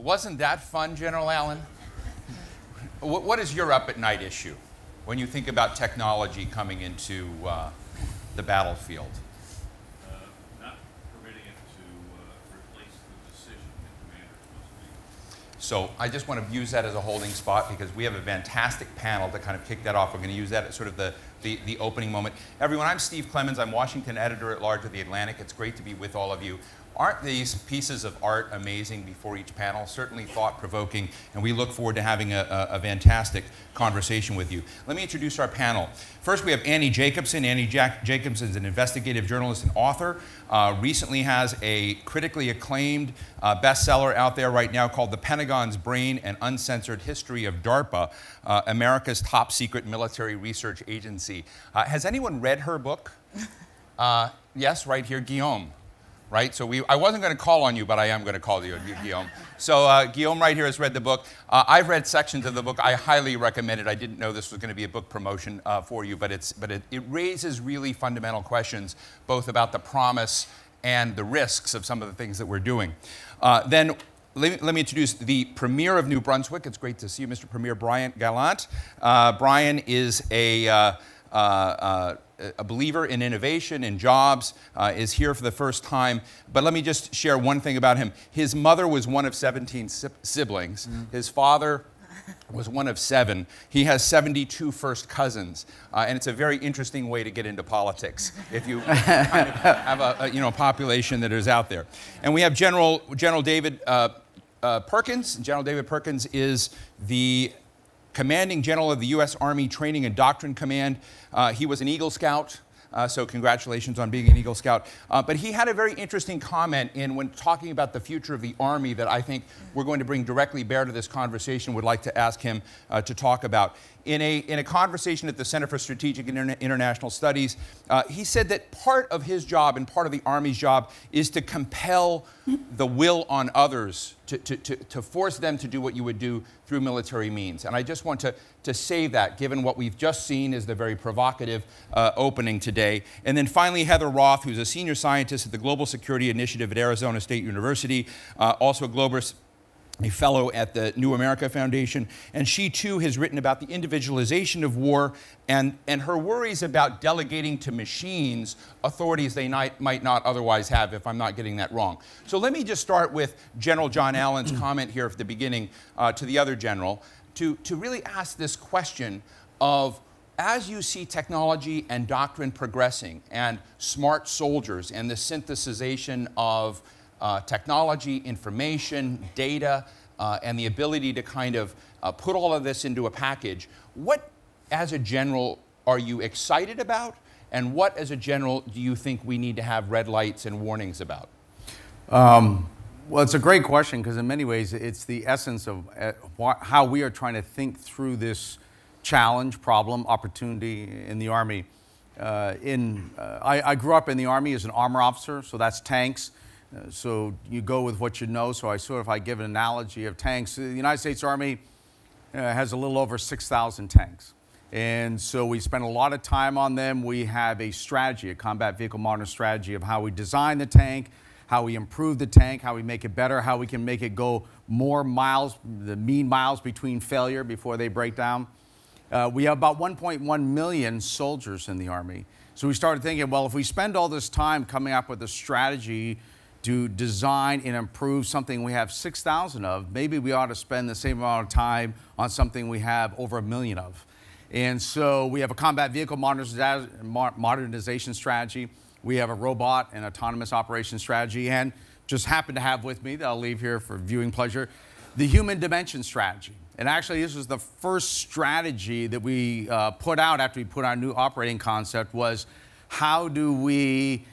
Well, wasn't that fun, General Allen? What is your up-at-night issue when you think about technology coming into the battlefield? Not permitting it to replace the decision that commanders must make. So I just want to use that as a holding spot because we have a fantastic panel to kind of kick that off. We're going to use that as sort of the opening moment. Everyone, I'm Steve Clemens. I'm Washington editor-at-large of The Atlantic. It's great to be with all of you. Aren't these pieces of art amazing before each panel? Certainly thought-provoking, and we look forward to having a fantastic conversation with you. Let me introduce our panel. First, we have Annie Jacobson. Annie Jacobson is an investigative journalist and author. Recently has a critically acclaimed bestseller out there right now called The Pentagon's Brain: An Uncensored History of DARPA, America's top secret military research agency. Has anyone read her book? Yes, right here, Guillaume. Right, so I wasn't going to call on you, but I am going to call you, Guillaume. So Guillaume right here has read the book. I've read sections of the book. I highly recommend it. I didn't know this was going to be a book promotion for you, but it raises really fundamental questions, both about the promise and the risks of some of the things that we're doing. Then let me introduce the Premier of New Brunswick. It's great to see you, Mr. Premier Brian Gallant. Brian is a believer in innovation, in jobs, is here for the first time. But let me just share one thing about him. His mother was one of 17 siblings. His father was one of 7. He has 72 first cousins. And it's a very interesting way to get into politics if you kind of have a population that is out there. And we have General David Perkins. General David Perkins is the Commanding General of the U.S. Army Training and Doctrine Command. He was an Eagle Scout, so congratulations on being an Eagle Scout. But he had a very interesting comment when talking about the future of the Army that I think we're going to bring directly bear to this conversation, would like to ask him to talk about. In a conversation at the Center for Strategic and International Studies, he said that part of his job and part of the Army's job is to compel the will on others, to force them to do what you would do through military means. And I just want to say that, given what we've just seen is the very provocative opening today. And then finally, Heather Roth, who's a senior scientist at the Global Security Initiative at Arizona State University, also a fellow at the New America Foundation, and she too has written about the individualization of war and her worries about delegating to machines authorities they might not otherwise have, if I'm not getting that wrong. So let me just start with General John Allen's comment here at the beginning to the other general to really ask this question of, as you see technology and doctrine progressing and smart soldiers and the synthesization of technology, information, data, and the ability to kind of put all of this into a package, what, as a general, are you excited about? And what, as a general, do you think we need to have red lights and warnings about? Well, it's a great question because in many ways it's the essence of how we are trying to think through this challenge, problem, opportunity in the Army. I grew up in the Army as an armor officer, so that's tanks. So you go with what you know. So if I give an analogy of tanks, the United States Army has a little over 6,000 tanks. And so we spend a lot of time on them. We have a strategy, a combat vehicle modern strategy of how we design the tank, how we improve the tank, how we make it better, how we can make it go more miles, the mean miles between failure before they break down. We have about 1.1 million soldiers in the Army. So we started thinking, well, if we spend all this time coming up with a strategy to design and improve something we have 6,000 of, maybe we ought to spend the same amount of time on something we have over 1 million of. And so we have a combat vehicle modernization strategy. We have a robot and autonomous operations strategy, and just happen to have with me, that I'll leave here for viewing pleasure, the human dimension strategy. And actually, this was the first strategy that we put out after we put our new operating concept, was how do we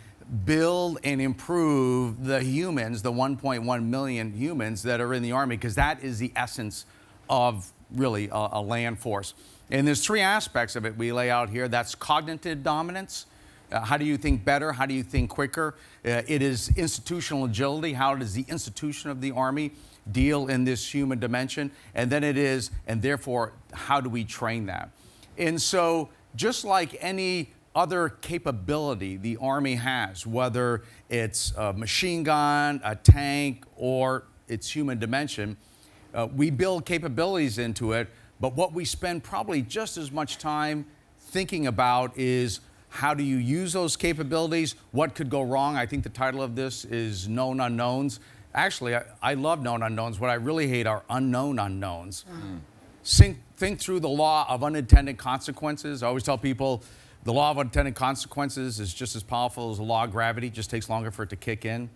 build and improve the humans, the 1.1 million humans that are in the Army, because that is the essence of really a land force. And there's 3 aspects of it we lay out here. That's cognitive dominance. How do you think better? How do you think quicker? It is institutional agility. How does the institution of the Army deal in this human dimension? And then it is, and therefore, how do we train that? And so just like any other capability the Army has, whether it's a machine gun, a tank, or its human dimension. We build capabilities into it, but what we spend probably just as much time thinking about is how do you use those capabilities? What could go wrong? I think the title of this is Known Unknowns. Actually, I love known unknowns. What I really hate are unknown unknowns. Think through the law of unintended consequences. I always tell people the law of unintended consequences is just as powerful as the law of gravity. It just takes longer for it to kick in.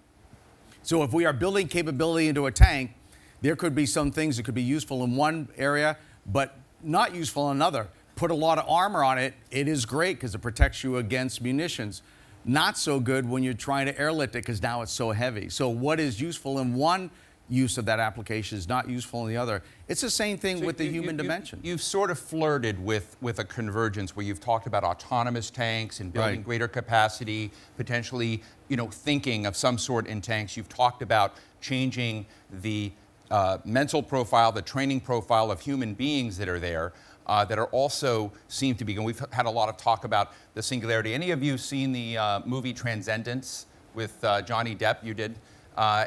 So if we are building capability into a tank, there could be some things that could be useful in one area, but not useful in another. Put a lot of armor on it, it is great because it protects you against munitions. Not so good when you're trying to airlift it because now it's so heavy. So what is useful in one use of that application is not useful in the other. It's the same thing with the human dimension. You've sort of flirted with a convergence where you've talked about autonomous tanks and building greater capacity, potentially, thinking of some sort in tanks. You've talked about changing the mental profile, the training profile of human beings that are there. That are also seem to be, and we've had a lot of talk about the singularity. Any of you seen the movie Transcendence with Johnny Depp? You did.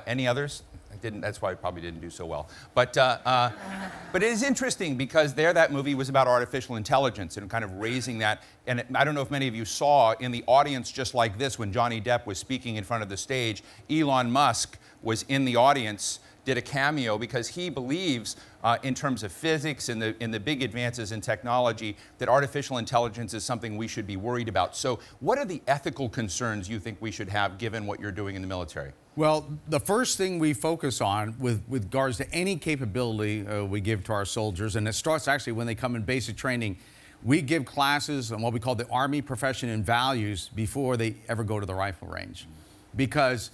Any others? I didn't. That's why I probably didn't do so well. But it is interesting because that movie was about artificial intelligence and kind of raising that. And I don't know if many of you saw in the audience just like this when Johnny Depp was speaking in front of the stage, Elon Musk was in the audience, did a cameo because he believes in terms of physics and the big advances in technology that artificial intelligence is something we should be worried about. So what are the ethical concerns you think we should have given what you're doing in the military? Well, the first thing we focus on with regards to any capability we give to our soldiers, and it starts actually when they come in basic training, we give classes on what we call the Army Profession and Values before they ever go to the rifle range. Because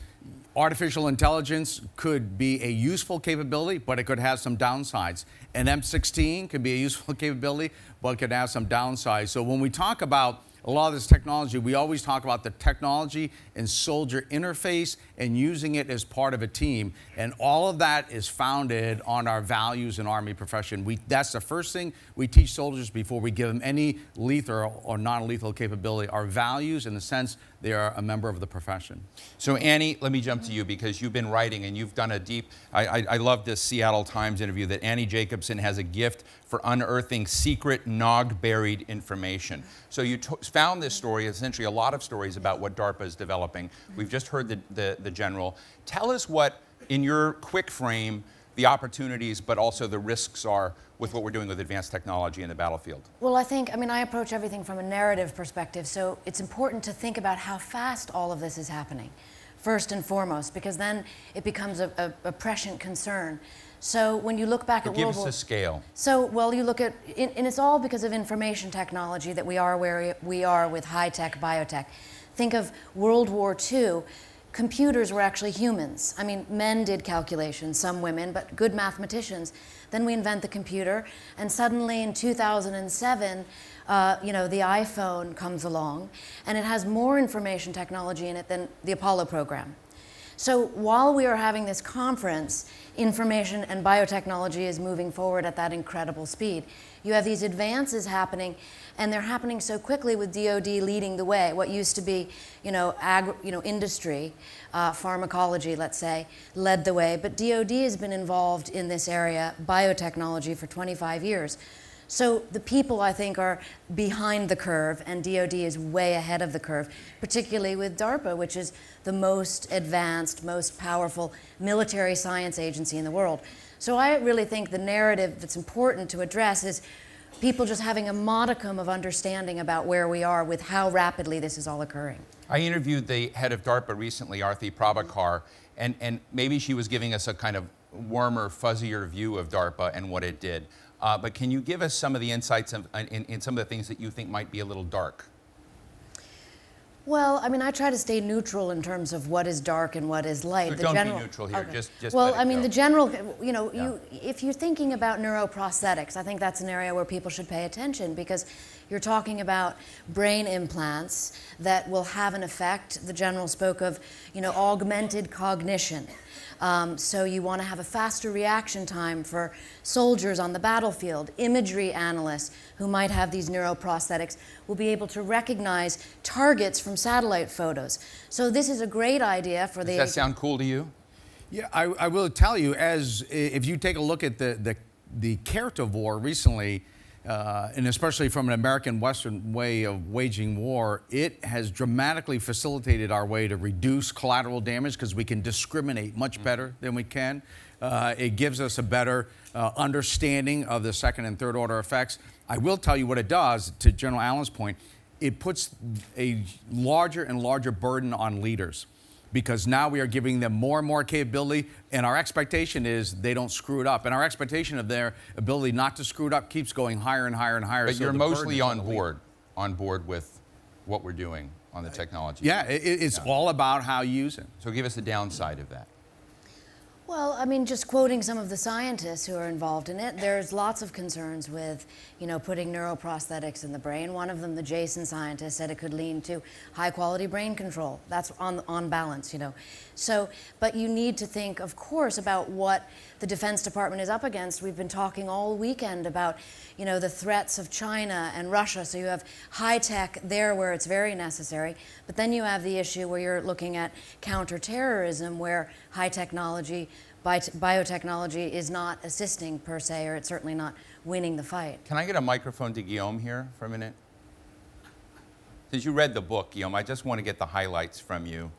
artificial intelligence could be a useful capability, but it could have some downsides. An M16 could be a useful capability, but it could have some downsides. So when we talk about a lot of this technology, we always talk about the technology and soldier interface and using it as part of a team. And all of that is founded on our values in Army profession. That's the first thing we teach soldiers before we give them any lethal or non-lethal capability. Our values in the sense they are a member of the profession. So Annie, let me jump to you because you've been writing and you've done a deep, I love this Seattle Times interview that Annie Jacobson has a gift for unearthing secret nog-buried information. So you found this story, essentially a lot of stories about what DARPA is developing. We've just heard the general. Tell us what, in your quick frame, the opportunities but also the risks are with what we're doing with advanced technology in the battlefield. Well, I approach everything from a narrative perspective, so it's important to think about how fast all of this is happening, first and foremost, because then it becomes a prescient concern. So when you look back at World War... Give us a scale. So, well, you look at, and it's all because of information technology that we are where we are with high-tech biotech. Think of World War II. Computers were actually humans. I mean, men did calculations, some women, but good mathematicians. Then we invent the computer, and suddenly in 2007, the iPhone comes along, and it has more information technology in it than the Apollo program. So while we are having this conference, information and biotechnology is moving forward at that incredible speed. You have these advances happening, and they're happening so quickly with DoD leading the way. What used to be, industry, pharmacology, let's say, led the way. But DoD has been involved in this area, biotechnology, for 25 years. So the people, I think, are behind the curve, and DoD is way ahead of the curve, particularly with DARPA, which is the most advanced, most powerful military science agency in the world. So I really think the narrative that's important to address is people just having a modicum of understanding about where we are with how rapidly this is all occurring. I interviewed the head of DARPA recently, Arthi Prabhakar, and maybe she was giving us a kind of warmer, fuzzier view of DARPA and what it did. But can you give us some of the insights in some of the things that you think might be a little dark? Well, I mean, I try to stay neutral in terms of what is dark and what is light. So don't be neutral here. Okay. Just well, let it I mean, go. the general, if you're thinking about neuroprosthetics, I think that's an area where people should pay attention because you're talking about brain implants that will have an effect. The general spoke of, augmented cognition. So you want to have a faster reaction time for soldiers on the battlefield. Imagery analysts who might have these neuroprosthetics will be able to recognize targets from satellite photos. So this is a great idea for the... Does that sound cool to you? Yeah, I will tell you, if you take a look at the character of war recently, and especially from an American Western way of waging war, it has dramatically facilitated our way to reduce collateral damage because we can discriminate much better than we can. It gives us a better understanding of the second and third order effects. I will tell you what it does, to General Allen's point, it puts a larger and larger burden on leaders, because now we are giving them more and more capability, and our expectation is they don't screw it up. And our expectation of their ability not to screw it up keeps going higher and higher and higher. But so you're mostly on board with what we're doing on the technology. Yeah, it's all about how you use it. So give us the downside of that. Well, I mean, just quoting some of the scientists who are involved in it, there's lots of concerns with, putting neuroprosthetics in the brain. One of them, the Jason scientist, said it could lead to high-quality brain control. That's on balance, So, but you need to think, of course, about what the Defense Department is up against. We've been talking all weekend about, the threats of China and Russia. So you have high tech there where it's very necessary, but then you have the issue where you're looking at counterterrorism, where high technology, biotechnology is not assisting per se, or it's certainly not winning the fight. Can I get a microphone to Guillaume here for a minute? Since you read the book, Guillaume, I just want to get the highlights from you.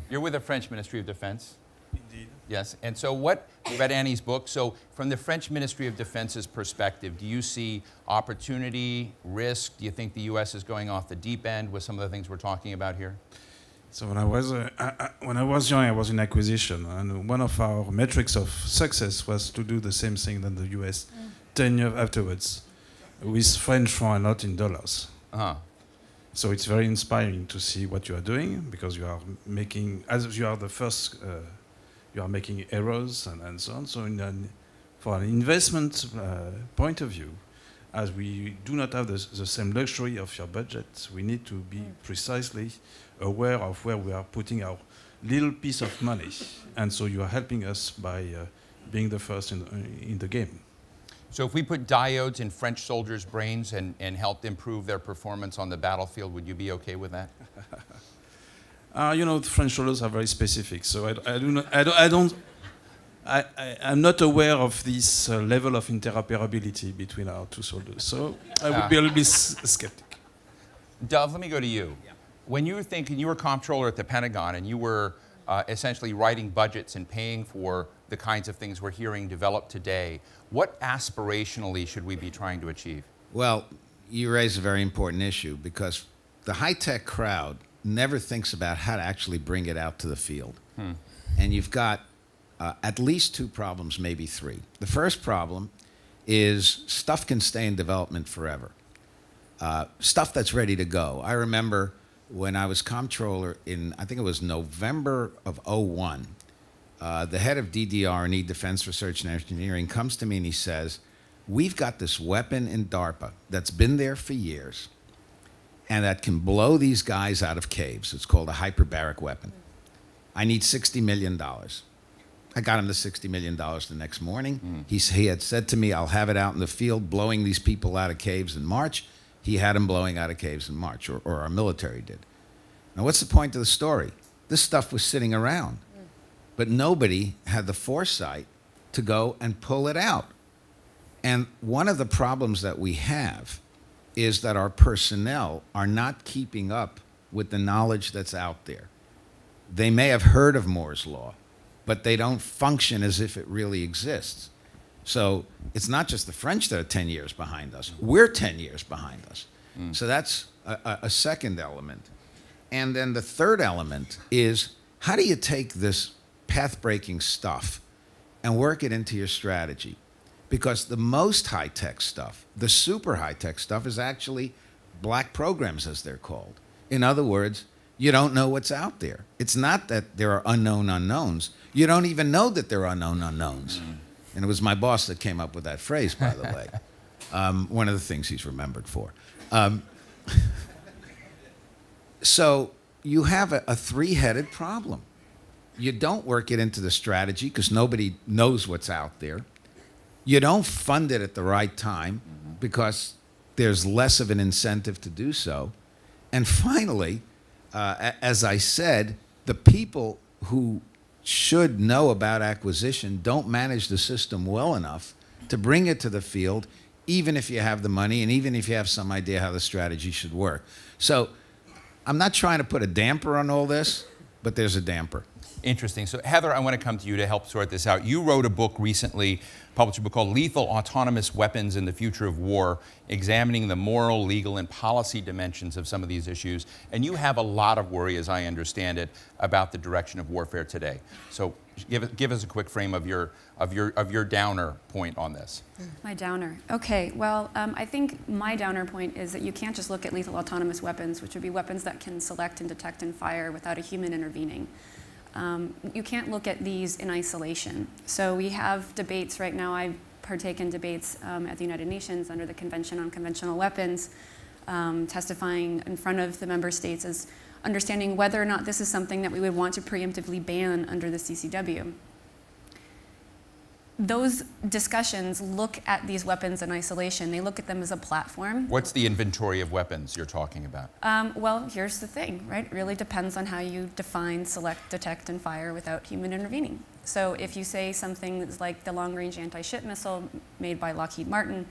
You're with the French Ministry of Defense? Indeed. Yes, and so you read Annie's book, so from the French Ministry of Defense's perspective, do you see opportunity, risk? Do you think the U.S. is going off the deep end with some of the things we're talking about here? So when I was young, I was in acquisition, and one of our metrics of success was to do the same thing than the U.S. 10 years afterwards, with French francs and not in dollars. Uh-huh. So it's very inspiring to see what you are doing, because you are making, as you are the first, you are making errors and so on. So for an investment point of view, as we do not have the same luxury of your budget, we need to be precisely aware of where we are putting our little piece of money. And so you are helping us by being the first in the game. So if we put diodes in French soldiers' brains and helped improve their performance on the battlefield, would you be okay with that? The French soldiers are very specific, so I'm not aware of this level of interoperability between our two soldiers. So I would be a little bit skeptic. Dov, let me go to you. Yeah. When you were thinking, you were comptroller at the Pentagon, and you were essentially writing budgets and paying for the kinds of things we're hearing developed today, what aspirationally should we be trying to achieve? Well, you raise a very important issue, because the high-tech crowd never thinks about how to actually bring it out to the field. And you've got at least two problems, maybe three. The first problem is stuff can stay in development forever. Stuff that's ready to go. I remember when I was comptroller in, I think it was November of '01, the head of DDR&E, Defense Research and Engineering, comes to me and he says, we've got this weapon in DARPA that's been there for years and that can blow these guys out of caves. It's called a hyperbaric weapon. I need $60 million. I got him the $60 million the next morning. He had said to me, I'll have it out in the field blowing these people out of caves in March. He had them blowing out of caves in March, or our military did. Now, what's the point of the story? This stuff was sitting around, but nobody had the foresight to go and pull it out. And one of the problems that we have is that our personnel are not keeping up with the knowledge that's out there. They may have heard of Moore's Law, but they don't function as if it really exists. So it's not just the French that are 10 years behind us. We're 10 years behind us. So that's a second element. And then the third element is, how do you take this path-breaking stuff and work it into your strategy? Because the most high-tech stuff, the super high-tech stuff, is actually black programs, as they're called. In other words, you don't know what's out there. It's not that there are unknown unknowns. You don't even know that there are unknown unknowns. And it was my boss that came up with that phrase, by the way. One of the things he's remembered for. So you have a three-headed problem. You don't work it into the strategy because nobody knows what's out there. You don't fund it at the right time because there's less of an incentive to do so. And finally, as I said, the people who should know about acquisition don't manage the system well enough to bring it to the field, even if you have the money and even if you have some idea how the strategy should work. So I'm not trying to put a damper on all this, but there's a damper. Interesting. So Heather, I want to come to you to help sort this out. You wrote a book recently, published a book called Lethal Autonomous Weapons in the Future of War, examining the moral, legal, and policy dimensions of some of these issues. And you have a lot of worry, as I understand it, about the direction of warfare today. So give us a quick frame of your downer point on this. My downer. Okay, well, I think my downer point is that you can't just look at lethal autonomous weapons, which would be weapons that can select and detect and fire without a human intervening. You can't look at these in isolation. So we have debates right now. I partake in debates at the United Nations under the Convention on Conventional Weapons, testifying in front of the member states as understanding whether or not this is something that we would want to preemptively ban under the CCW. Those discussions look at these weapons in isolation. They look at them as a platform. What's the inventory of weapons you're talking about? Well, here's the thing, right? It really depends on how you define select, detect, and fire without human intervening. So if you say something that's like the long-range anti-ship missile made by Lockheed Martin,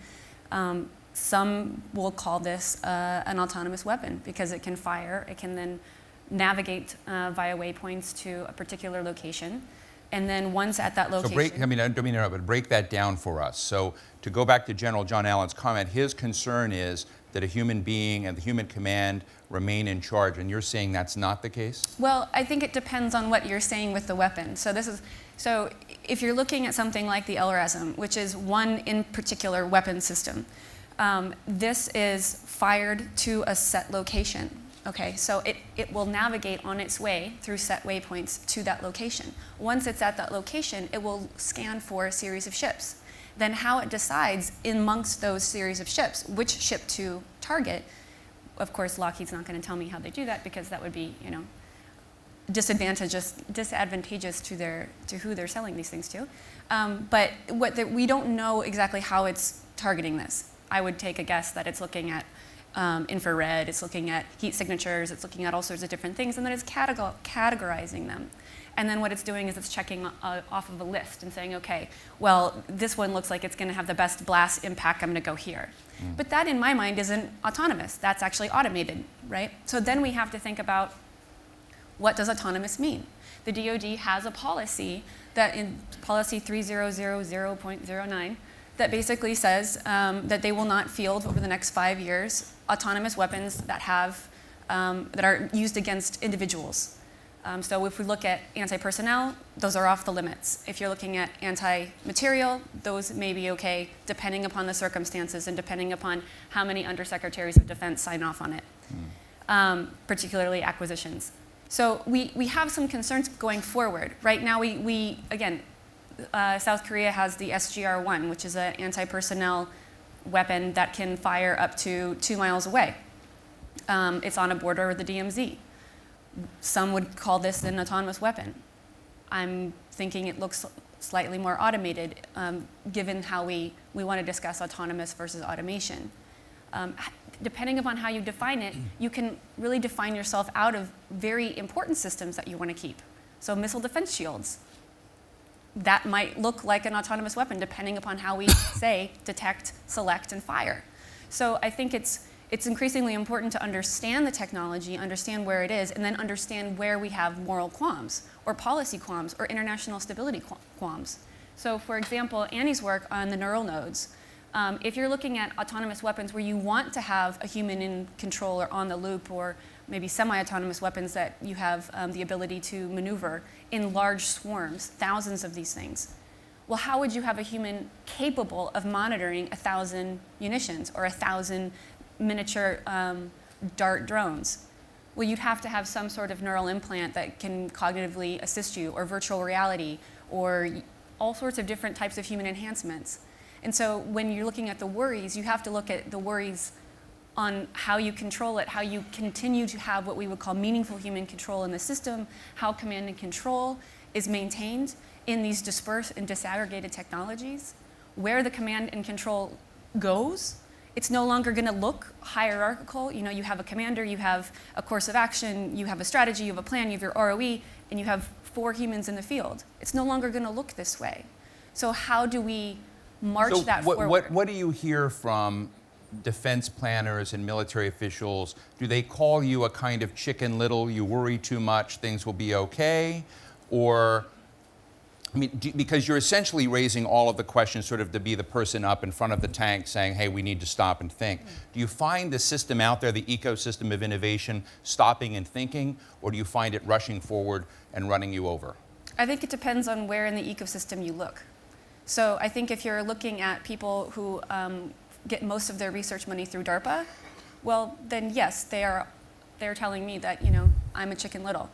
some will call this an autonomous weapon because it can fire, it can then navigate via waypoints to a particular location. And then once at that location. So I don't mean to interrupt, but break that down for us. So to go back to General John Allen's comment, his concern is that a human being and the human command remain in charge, and you're saying that's not the case? Well, I think it depends on what you're saying with the weapon. So if you're looking at something like the LRASM, which is one in particular weapon system, this is fired to a set location. Okay, so it will navigate on its way through set waypoints to that location. Once it's at that location, it will scan for a series of ships. Then how it decides amongst those series of ships, which ship to target, of course, Lockheed's not going to tell me how they do that because that would be, disadvantageous to who they're selling these things to. But we don't know exactly how it's targeting this. I would take a guess that it's looking at infrared, it's looking at heat signatures, it's looking at all sorts of different things, and then it's categorizing them. And then what it's doing is it's checking off of a list and saying, okay, well, this one looks like it's going to have the best blast impact, I'm going to go here. But that, in my mind, isn't autonomous. That's actually automated, right? So then we have to think about, what does autonomous mean? The DoD has a policy that in policy 3000.09 that basically says that they will not field over the next 5 years autonomous weapons that are used against individuals. So if we look at anti-personnel, those are off the limits. If you're looking at anti-material, those may be okay depending upon the circumstances and depending upon how many undersecretaries of defense sign off on it, particularly acquisitions. So we have some concerns going forward. Right now, again, South Korea has the SGR-1, which is an anti-personnel weapon that can fire up to 2 miles away. It's on a border of the DMZ. Some would call this an autonomous weapon. I'm thinking it looks slightly more automated, given how we want to discuss autonomous versus automation. Depending upon how you define it, you can really define yourself out of very important systems that you want to keep. So missile defense shields. That might look like an autonomous weapon depending upon how we say detect, select, and fire. So I think it's increasingly important to understand the technology, understand where it is, and then understand where we have moral qualms, or policy qualms, or international stability qualms. So for example, Annie's work on the neural nodes, if you're looking at autonomous weapons where you want to have a human in control or on the loop, or maybe semi-autonomous weapons that you have the ability to maneuver in large swarms, thousands of these things. Well, how would you have a human capable of monitoring 1,000 munitions or 1,000 miniature DART drones? Well, you'd have to have some sort of neural implant that can cognitively assist you, or virtual reality, or all sorts of different types of human enhancements. And so when you're looking at the worries, you have to look at the worries on how you control it, how you continue to have what we would call meaningful human control in the system, how command and control is maintained in these dispersed and disaggregated technologies. Where the command and control goes It's no longer going to look hierarchical. You know, you have a commander, you have a course of action, you have a strategy, you have a plan, you have your ROE, and you have 4 humans in the field. It's no longer going to look this way. So how do we march that forward? What do you hear from defense planners and military officials? Do they call you a kind of Chicken Little, you worry too much, things will be okay? Or, I mean, because you're essentially raising all of the questions sort of to be the person up in front of the tank saying, hey, we need to stop and think. Do you find the system out there, the ecosystem of innovation, stopping and thinking, or do you find it rushing forward and running you over? I think it depends on where in the ecosystem you look. So I think if you're looking at people who get most of their research money through DARPA, well, then yes, they're telling me that, you know, I'm a Chicken Little.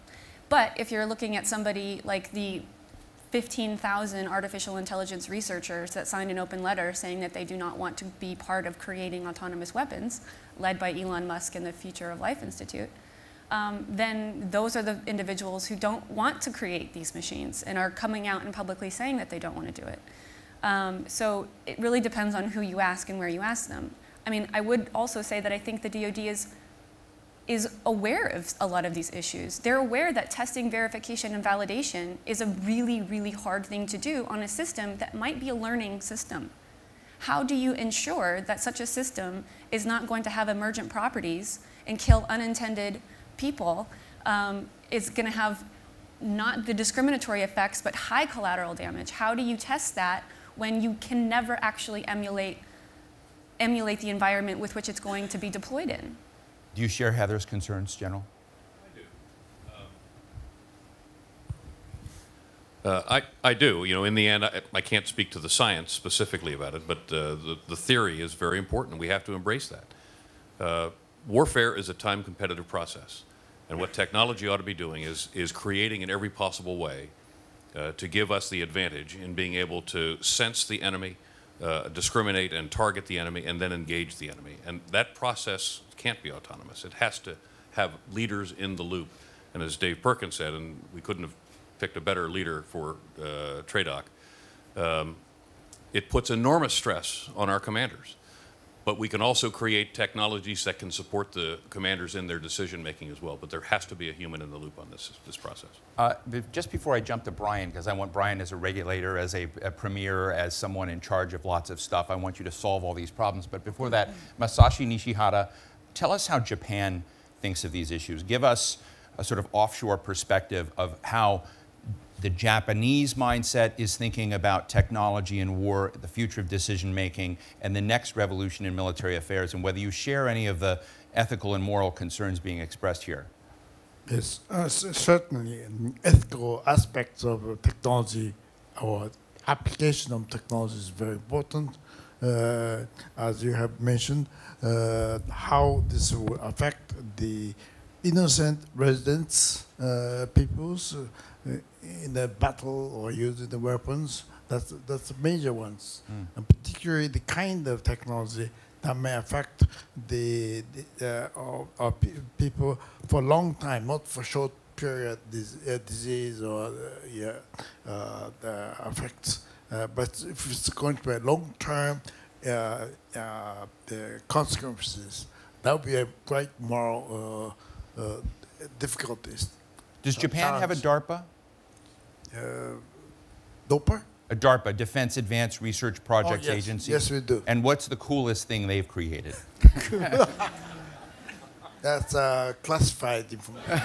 But if you're looking at somebody like the 15,000 artificial intelligence researchers that signed an open letter saying that they do not want to be part of creating autonomous weapons, led by Elon Musk and the Future of Life Institute, then those are the individuals who don't want to create these machines and are coming out and publicly saying that they don't want to do it. So it really depends on who you ask and where you ask them. I mean, I would also say that I think the DoD is aware of a lot of these issues. They're aware that testing, verification, and validation is a really, really hard thing to do on a system that might be a learning system. How do you ensure that such a system is not going to have emergent properties and kill unintended people, is going to have not the discriminatory effects, but high collateral damage? How do you test that when you can never actually emulate the environment with which it's going to be deployed in? Do you share Heather's concerns, General? I do. I do. You know, in the end, I can't speak to the science specifically about it, but the theory is very important. We have to embrace that. Warfare is a time-competitive process, and what technology ought to be doing is creating in every possible way to give us the advantage in being able to sense the enemy, discriminate and target the enemy, and then engage the enemy. And that process can't be autonomous. It has to have leaders in the loop. And as Dave Perkins said, and we couldn't have picked a better leader for TRADOC, it puts enormous stress on our commanders. But we can also create technologies that can support the commanders in their decision-making as well. But there has to be a human in the loop on this process. Just before I jump to Brian, because I want Brian as a regulator, as a premier, as someone in charge of lots of stuff, I want you to solve all these problems. But before that, Masashi Nishihara, tell us how Japan thinks of these issues. Give us a sort of offshore perspective of how the Japanese mindset is thinking about technology and war, the future of decision-making, and the next revolution in military affairs, and whether you share any of the ethical and moral concerns being expressed here. Yes, certainly ethical aspects of technology or application of technology is very important. As you have mentioned, how this will affect the innocent residents, peoples, in the battle or using the weapons, that's the major ones, and particularly the kind of technology that may affect the people for a long time, not for short period disease or the effects. But if it's going to be a long-term the consequences, that would be a great moral difficulties. Does Japan have a DARPA? DARPA? A DARPA, Defense Advanced Research Projects yes. Agency? Yes, we do. And what's the coolest thing they've created? That's classified information.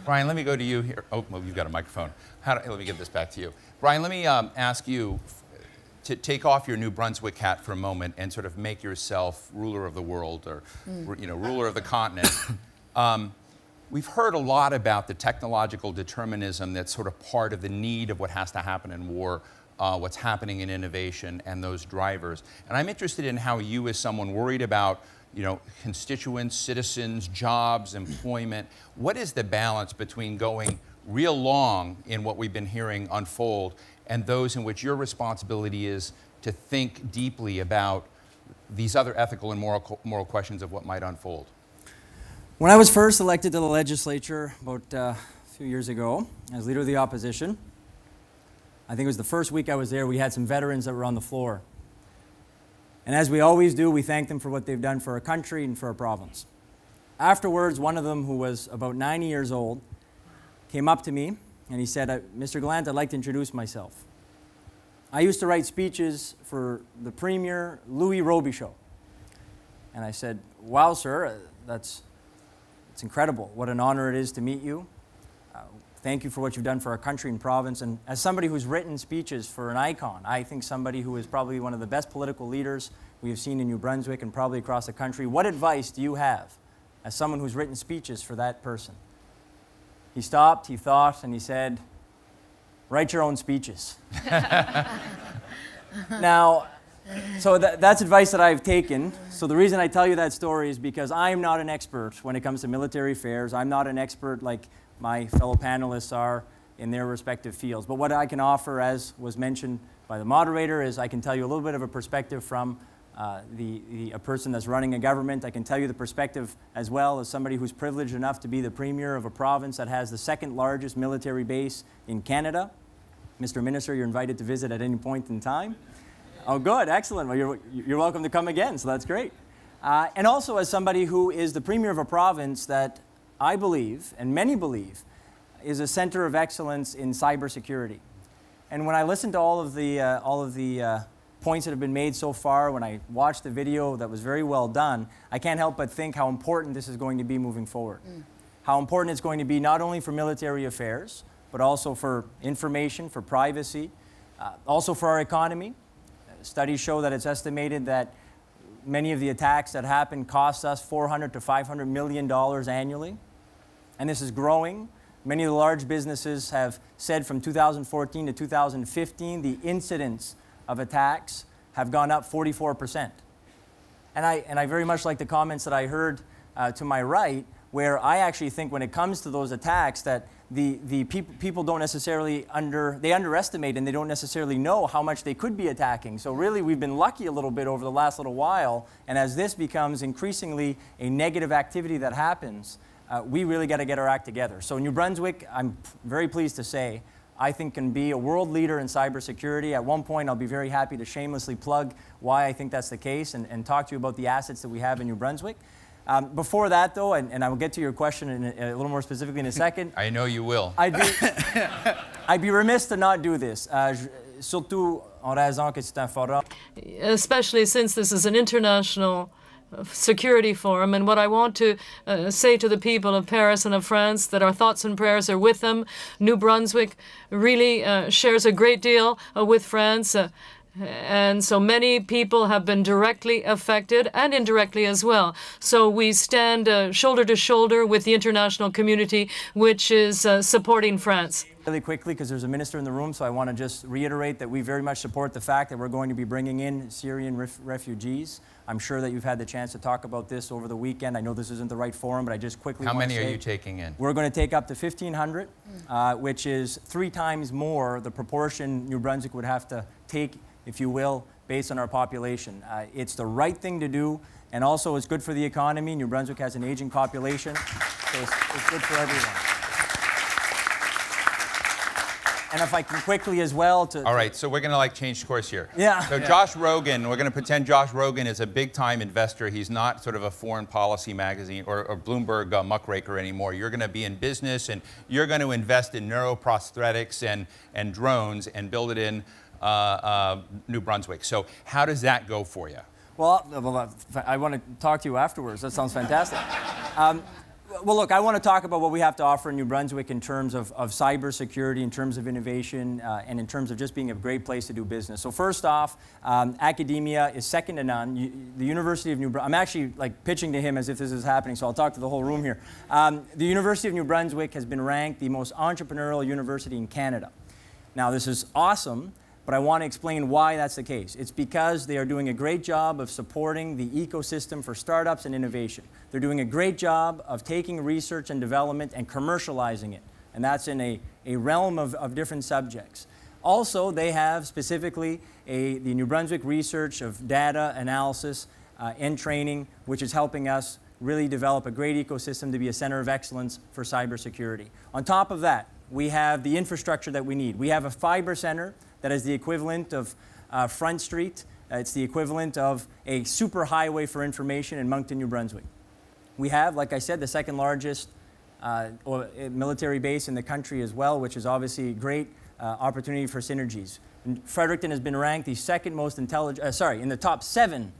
Brian, let me go to you here. Oh, well, you've got a microphone. Let me get this back to you. Brian, let me ask you to take off your New Brunswick hat for a moment and sort of make yourself ruler of the world, or ruler of the continent. We've heard a lot about the technological determinism that's sort of part of the need of what has to happen in war, what's happening in innovation, and those drivers. And I'm interested in how you, as someone worried about constituents, citizens, jobs, employment, what is the balance between going real long in what we've been hearing unfold and those in which your responsibility is to think deeply about these other ethical and moral questions of what might unfold? When I was first elected to the legislature about a few years ago as leader of the opposition, I think it was the first week I was there, we had some veterans that were on the floor. And as we always do, we thank them for what they've done for our country and for our province. Afterwards, one of them, who was about 90 years old, came up to me and he said, Mr. Gallant, I'd like to introduce myself. I used to write speeches for the Premier Louis Robichaud. And I said, wow, sir, it's incredible. What an honor it is to meet you. Thank you for what you've done for our country and province. And as somebody who's written speeches for an icon, I think somebody who is probably one of the best political leaders we have seen in New Brunswick and probably across the country, what advice do you have as someone who's written speeches for that person? He stopped, he thought, and he said, write your own speeches. Now, so that's advice that I've taken. So the reason I tell you that story is because I'm not an expert when it comes to military affairs. I'm not an expert like my fellow panelists are in their respective fields. But what I can offer, as was mentioned by the moderator, is I can tell you a little bit of a perspective from a person that's running a government. I can tell you the perspective as well as somebody who's privileged enough to be the premier of a province that has the second largest military base in Canada. Mr. Minister, you're invited to visit at any point in time. Oh, good, excellent. Well, you're welcome to come again, so that's great. And also as somebody who is the premier of a province that I believe, and many believe, is a center of excellence in cybersecurity. And when I listen to all of the points that have been made so far, when I watched the video that was very well done, I can't help but think how important this is going to be moving forward. How important it's going to be not only for military affairs, but also for information, for privacy, also for our economy. Studies show that it's estimated that many of the attacks that happen cost us $400 to $500 million annually. And this is growing. Many of the large businesses have said from 2014 to 2015, the incidence of attacks have gone up 44%. And I very much like the comments that I heard to my right, where I actually think when it comes to those attacks that the people don't necessarily underestimate and they don't necessarily know how much they could be attacking. So really we've been lucky a little bit over the last little while, and as this becomes increasingly a negative activity that happens, we really got to get our act together. So New Brunswick, I'm very pleased to say, I think can be a world leader in cybersecurity. At one point, I'll be very happy to shamelessly plug why I think that's the case and talk to you about the assets that we have in New Brunswick. Before that, though, and I will get to your question a little more specifically in a second. I know you will. I'd be remiss to not do this, surtout en raison que c'est un forum. Especially since this is an international security forum, and what I want to say to the people of Paris and of France that our thoughts and prayers are with them. New Brunswick really shares a great deal with France. And so many people have been directly affected and indirectly as well. So we stand shoulder to shoulder with the international community, which is supporting France. Really quickly, because there's a minister in the room, so I want to just reiterate that we very much support the fact that we're going to be bringing in Syrian refugees. I'm sure that you've had the chance to talk about this over the weekend. I know this isn't the right forum, but I just quickly want to say... How many are you taking in? We're going to take up to 1,500, which is 3 times more the proportion New Brunswick would have to take, if you will, based on our population. It's the right thing to do, and also it's good for the economy. New Brunswick has an aging population, so it's good for everyone. And if I can quickly as well All right, so we're going to change course here. Yeah. So Josh Rogan, we're going to pretend Josh Rogan is a big-time investor. He's not sort of a foreign policy magazine or Bloomberg muckraker anymore. You're going to be in business, and you're going to invest in neuroprosthetics and drones and build it in New Brunswick. So how does that go for you? Well, I want to talk to you afterwards. That sounds fantastic. Well, look, I want to talk about what we have to offer in New Brunswick in terms of cybersecurity, in terms of innovation, and in terms of just being a great place to do business. So first off, academia is second to none. The University of New Brunswick, I'm actually pitching to him as if this is happening, so I'll talk to the whole room here. The University of New Brunswick has been ranked the most entrepreneurial university in Canada. Now, this is awesome, but I want to explain why that's the case. It's because they are doing a great job of supporting the ecosystem for startups and innovation. They're doing a great job of taking research and development and commercializing it, and that's in a realm of different subjects. Also, they have specifically the New Brunswick Research of Data Analysis and Training, which is helping us really develop a great ecosystem to be a center of excellence for cybersecurity. On top of that, we have the infrastructure that we need. We have a fiber center that is the equivalent of Front Street It's the equivalent of a superhighway for information in Moncton, New Brunswick. We have, like I said, the second largest military base in the country as well, which is obviously a great opportunity for synergies. And Fredericton has been ranked the second most intelligent, in the top 7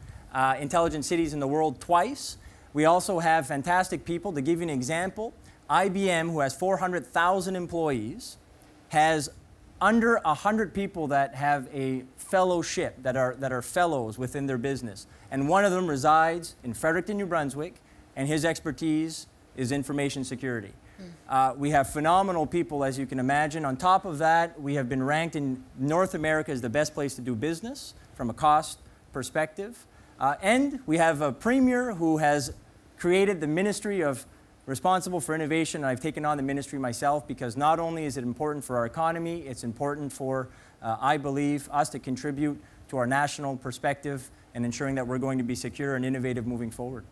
intelligent cities in the world twice. We also have fantastic people. To give you an example, IBM, who has 400,000 employees, has under 100 people that have a fellowship, that are fellows within their business. And one of them resides in Fredericton, New Brunswick, and his expertise is information security. We have phenomenal people, as you can imagine. On top of that, we have been ranked in North America as the best place to do business from a cost perspective. And we have a premier who has created the Ministry of Responsible for Innovation. I've taken on the ministry myself because not only is it important for our economy, it's important for, I believe, us to contribute to our national perspective and ensuring that we're going to be secure and innovative moving forward.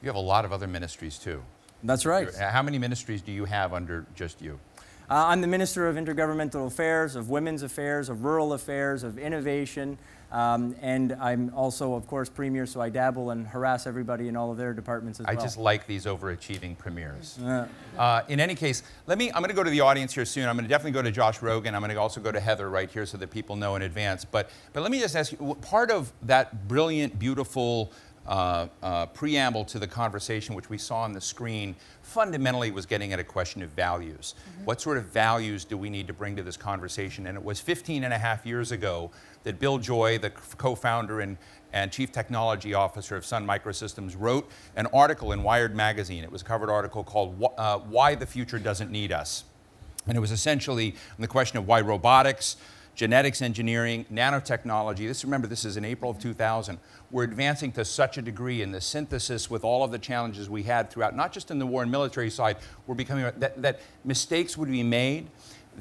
You have a lot of other ministries too. That's right. How many ministries do you have under just you? I'm the Minister of Intergovernmental Affairs, of Women's Affairs, of Rural Affairs, of Innovation, and I'm also, of course, Premier, so I dabble and harass everybody in all of their departments as well. I just like these overachieving premiers. In any case, I'm going to go to the audience here soon. I'm going to definitely go to Josh Rogan. I'm going to also go to Heather right here so that people know in advance. But let me just ask you, part of that brilliant, beautiful preamble to the conversation, which we saw on the screen, fundamentally was getting at a question of values. What sort of values do we need to bring to this conversation? And it was 15.5 years ago that Bill Joy, the co-founder and chief technology officer of Sun Microsystems, wrote an article in Wired magazine. It was a covered article called Why the Future Doesn't Need Us. And it was essentially on the question of why robotics, genetics engineering, nanotechnology, remember this is in April of 2000, we're advancing to such a degree in the synthesis with all of the challenges we had throughout, not just in the war and military side, we're becoming, that mistakes would be made,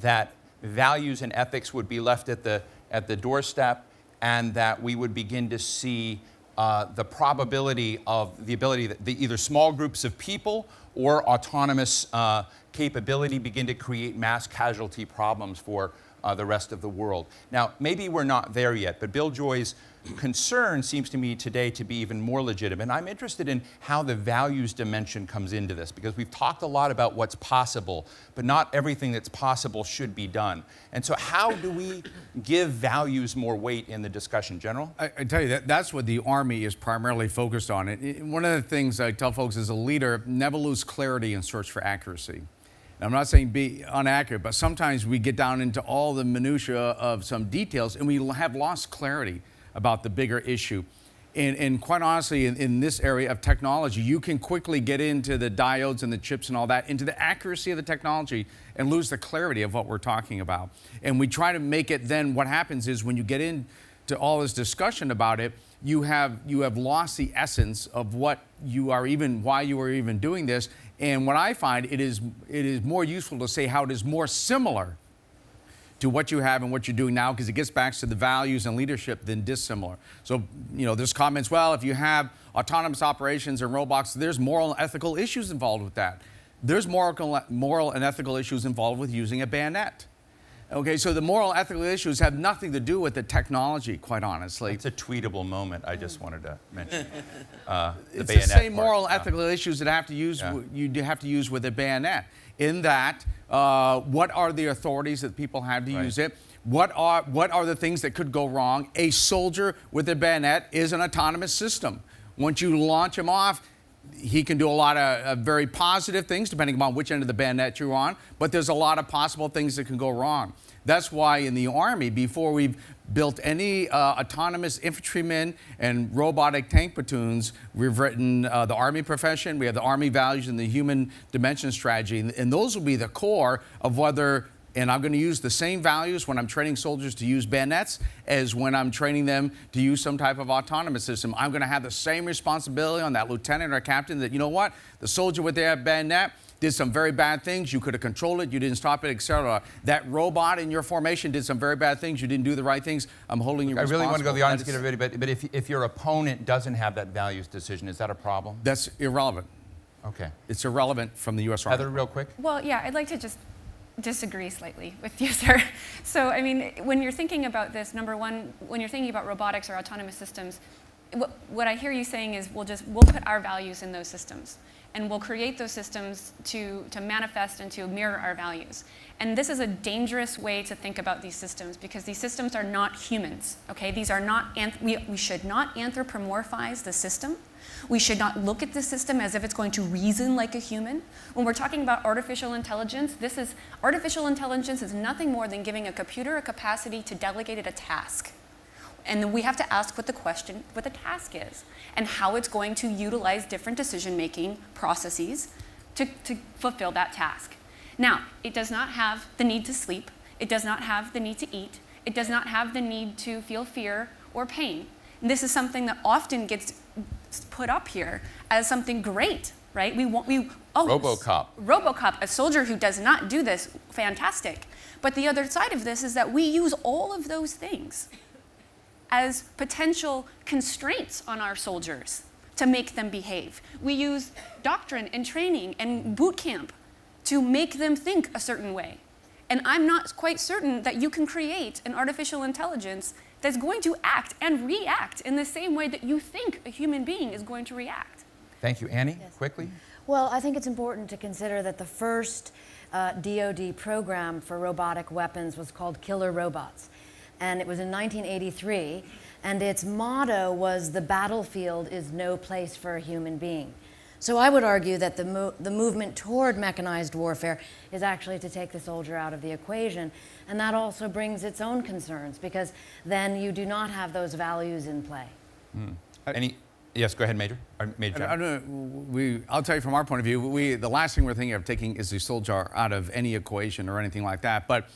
that values and ethics would be left at the doorstep, and that we would begin to see the probability of the ability that either small groups of people or autonomous capability begin to create mass casualty problems for the rest of the world. Now, maybe we're not there yet, but Bill Joy's concern seems to me today to be even more legitimate. And I'm interested in how the values dimension comes into this, because we've talked a lot about what's possible, but not everything that's possible should be done. And so how do we give values more weight in the discussion? General? I tell you, that's what the Army is primarily focused on. One of the things I tell folks as a leader, never lose clarity and search for accuracy. I'm not saying be inaccurate, but sometimes we get down into all the minutiae of some details and we have lost clarity about the bigger issue. And quite honestly, in this area of technology, you can quickly get into the diodes and the chips and all that, into the accuracy of the technology and lose the clarity of what we're talking about. And we try to make it then, what happens is when you get into all this discussion about it, you have lost the essence of what you are even, why you are even doing this. And what I find, it is more useful to say how it is more similar to what you have and what you're doing now, because it gets back to the values and leadership than dissimilar. So, there's comments, well, if you have autonomous operations and robots, there's moral and ethical issues involved with that. There's moral and ethical issues involved with using a bayonet. Okay, so the moral and ethical issues have nothing to do with the technology, quite honestly. It's a tweetable moment I just wanted to mention. It's the same moral and ethical issues that have to use, you have to use with a bayonet. In that, what are the authorities that people have to use it? What are the things that could go wrong? A soldier with a bayonet is an autonomous system. Once you launch him off, he can do a lot of very positive things, depending upon which end of the bayonet you're on, but there's a lot of possible things that can go wrong. That's why in the Army, before we've built any autonomous infantrymen and robotic tank platoons, we've written the Army profession, we have the Army values and the human dimension strategy, and those will be the core of whether, and I'm going to use the same values when I'm training soldiers to use bayonets as when I'm training them to use some type of autonomous system. I'm going to have the same responsibility on that lieutenant or captain that, you know what, the soldier with their bayonet did some very bad things. You could have controlled it. You didn't stop it, etc. That robot in your formation did some very bad things. You didn't do the right things. I'm holding you responsible. I really want to go to the audience, get everybody, but if your opponent doesn't have that values decision, is that a problem? That's irrelevant. Okay. It's irrelevant from the U.S. Army. Heather, real quick. Well, yeah, I'd like to just disagree slightly with you, sir. So, I mean, when you're thinking about this, number one, when you're thinking about robotics or autonomous systems, what I hear you saying is we'll put our values in those systems, and we'll create those systems to manifest and to mirror our values. And this is a dangerous way to think about these systems, because these systems are not humans, okay? These are not, we should not anthropomorphize the system. We should not look at the system as if it's going to reason like a human. When we're talking about artificial intelligence, artificial intelligence is nothing more than giving a computer a capacity to delegate it a task. And then we have to ask what the task is, and how it's going to utilize different decision-making processes to fulfill that task. Now, it does not have the need to sleep. It does not have the need to eat. It does not have the need to feel fear or pain. And this is something that often gets put up here as something great, right? RoboCop. RoboCop, a soldier who does not do this, fantastic. But the other side of this is that we use all of those things as potential constraints on our soldiers to make them behave. We use doctrine and training and boot camp to make them think a certain way. And I'm not quite certain that you can create an artificial intelligence that's going to act and react in the same way that you think a human being is going to react. Thank you. Annie, quickly? Well, I think it's important to consider that the first DoD program for robotic weapons was called Killer Robots. And it was in 1983, and its motto was, "The battlefield is no place for a human being." So I would argue that the movement toward mechanized warfare is actually to take the soldier out of the equation, and that also brings its own concerns, because then you do not have those values in play. Yes, go ahead, Major. Major John. I'll tell you from our point of view, the last thing we're thinking of taking is the soldier out of any equation or anything like that. But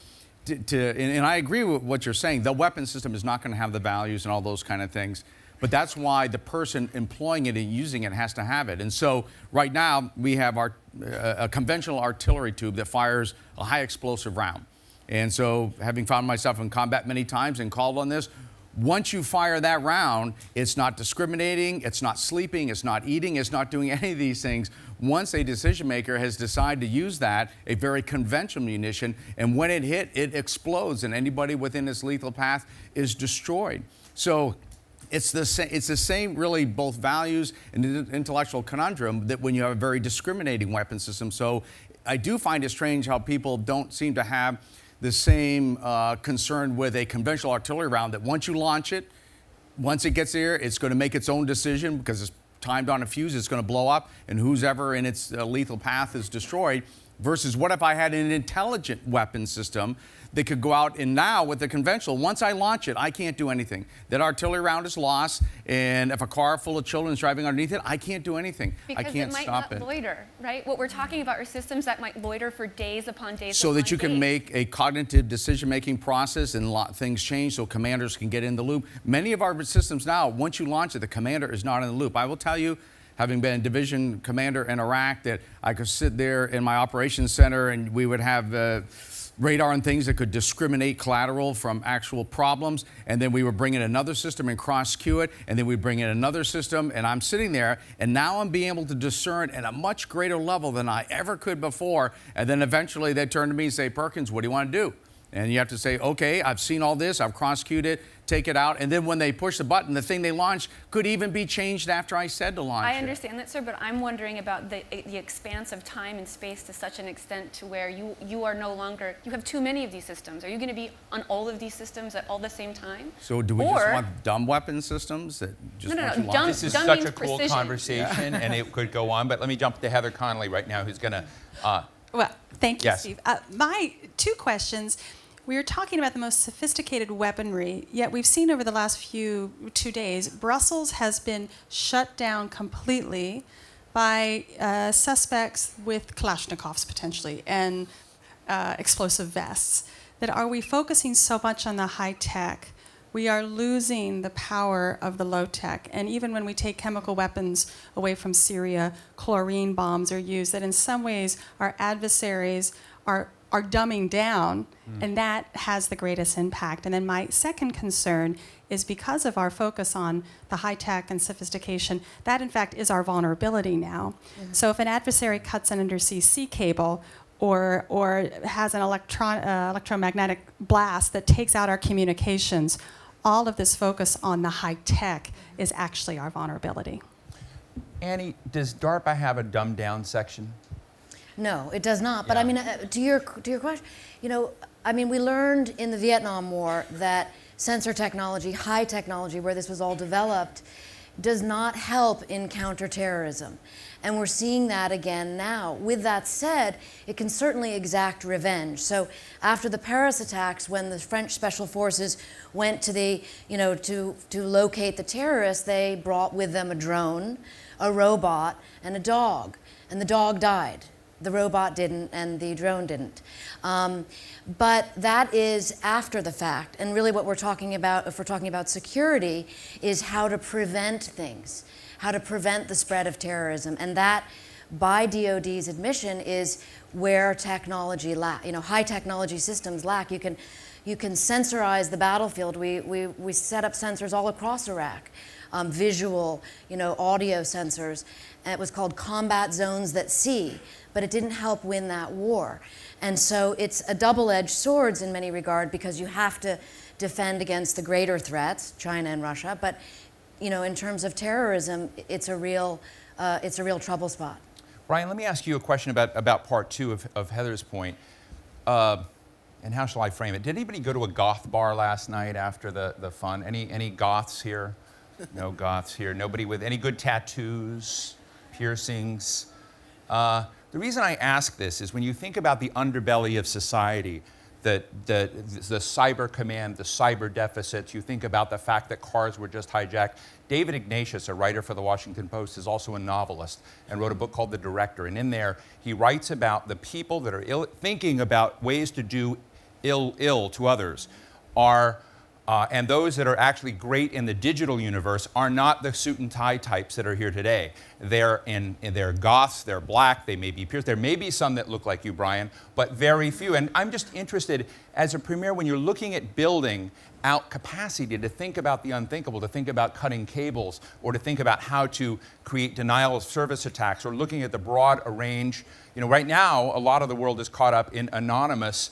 and I agree with what you're saying. The weapon system is not going to have the values and all those kind of things. But that's why the person employing it and using it has to have it. And so right now we have a conventional artillery tube that fires a high explosive round. And so, having found myself in combat many times and called on this, once you fire that round, it's not discriminating, it's not sleeping, it's not eating, it's not doing any of these things. Once a decision maker has decided to use that, a very conventional munition, and when it hit, it explodes, and anybody within its lethal path is destroyed. So it's the same, really, both values and intellectual conundrum that when you have a very discriminating weapon system. So I do find it strange how people don't seem to have the same concern with a conventional artillery round, that once you launch it, once it gets there, it's going to make its own decision because it's timed on a fuse, it's going to blow up, and who's ever in its lethal path is destroyed. Versus what if I had an intelligent weapon system that could go out, and now with the conventional, once I launch it, I can't do anything. That artillery round is lost, and if a car full of children is driving underneath it, I can't do anything. Because I can't stop it. Because it might not loiter, right? What we're talking about are systems that might loiter for days upon days so that you can make a cognitive decision-making process, and things change so commanders can get in the loop. Many of our systems now, once you launch it, the commander is not in the loop. I will tell you, having been a division commander in Iraq, that I could sit there in my operations center and we would have radar and things that could discriminate collateral from actual problems, and then we would bring in another system and cross-cue it, and then we bring in another system, and I'm sitting there, and now I'm being able to discern at a much greater level than I ever could before, and then eventually they turn to me and say, "Perkins, what do you want to do?" And you have to say, "Okay, I've seen all this, I've cross-cued it, take it out," and then when they push the button, the thing they launched could even be changed after I said to launch it. I understand that, sir, but I'm wondering about the expanse of time and space to such an extent to where you are no longer, you have too many of these systems. Are you going to be on all of these systems at all the same time? So do we just want dumb weapon systems that just no. This is such a cool conversation, and it could go on, but let me jump to Heather Connolly right now, who's going to... well, thank you, yes. Steve. My two questions. We are talking about the most sophisticated weaponry, yet we've seen over the last 2 days, Brussels has been shut down completely by suspects with Kalashnikovs potentially and explosive vests. That are we focusing so much on the high tech, we are losing the power of the low tech. And even when we take chemical weapons away from Syria, chlorine bombs are used, that in some ways our adversaries are dumbing down, and that has the greatest impact. And then my second concern is because of our focus on the high tech and sophistication, that in fact is our vulnerability now. So if an adversary cuts an undersea sea cable, or has an electromagnetic blast that takes out our communications, all of this focus on the high tech is actually our vulnerability. Annie, does DARPA have a dumbed down section? No, it does not. But I mean, to your question, you know, I mean, we learned in the Vietnam War that sensor technology, high technology, where this was all developed, does not help in counterterrorism. And we're seeing that again now. With that said, it can certainly exact revenge. So after the Paris attacks, when the French special forces went to the, you know, to locate the terrorists, they brought with them a drone, a robot, and a dog. And the dog died. The robot didn't, and the drone didn't. But that is after the fact. And really what we're talking about, if we're talking about security, is how to prevent things, how to prevent the spread of terrorism. And that, by DoD's admission, is where technology lacks. You know, high technology systems lack. You can sensorize the battlefield. We set up sensors all across Iraq. Visual, you know, audio sensors. And it was called combat zones that see, but it didn't help win that war. And so it's a double-edged sword in many regards, because you have to defend against the greater threats, China and Russia, but you know, in terms of terrorism, it's a real trouble spot. Brian, let me ask you a question about part two of Heather's point. And how shall I frame it? Did anybody go to a goth bar last night after the fun? Any goths here? No goths here. Nobody with any good tattoos, piercings? The reason I ask this is when you think about the underbelly of society, the cyber command, the cyber deficits, you think about the fact that cars were just hijacked. David Ignatius, a writer for the Washington Post, is also a novelist and wrote a book called The Director. And in there, he writes about the people that are thinking about ways to do ill to others and those that are actually great in the digital universe are not the suit and tie types that are here today. They're goths, they're black, they may be pierced. There may be some that look like you, Brian, but very few. And I'm just interested, as a premier, when you're looking at building out capacity to think about the unthinkable, to think about cutting cables, or to think about how to create denial of service attacks, or looking at the broad range. You know, right now, a lot of the world is caught up in anonymous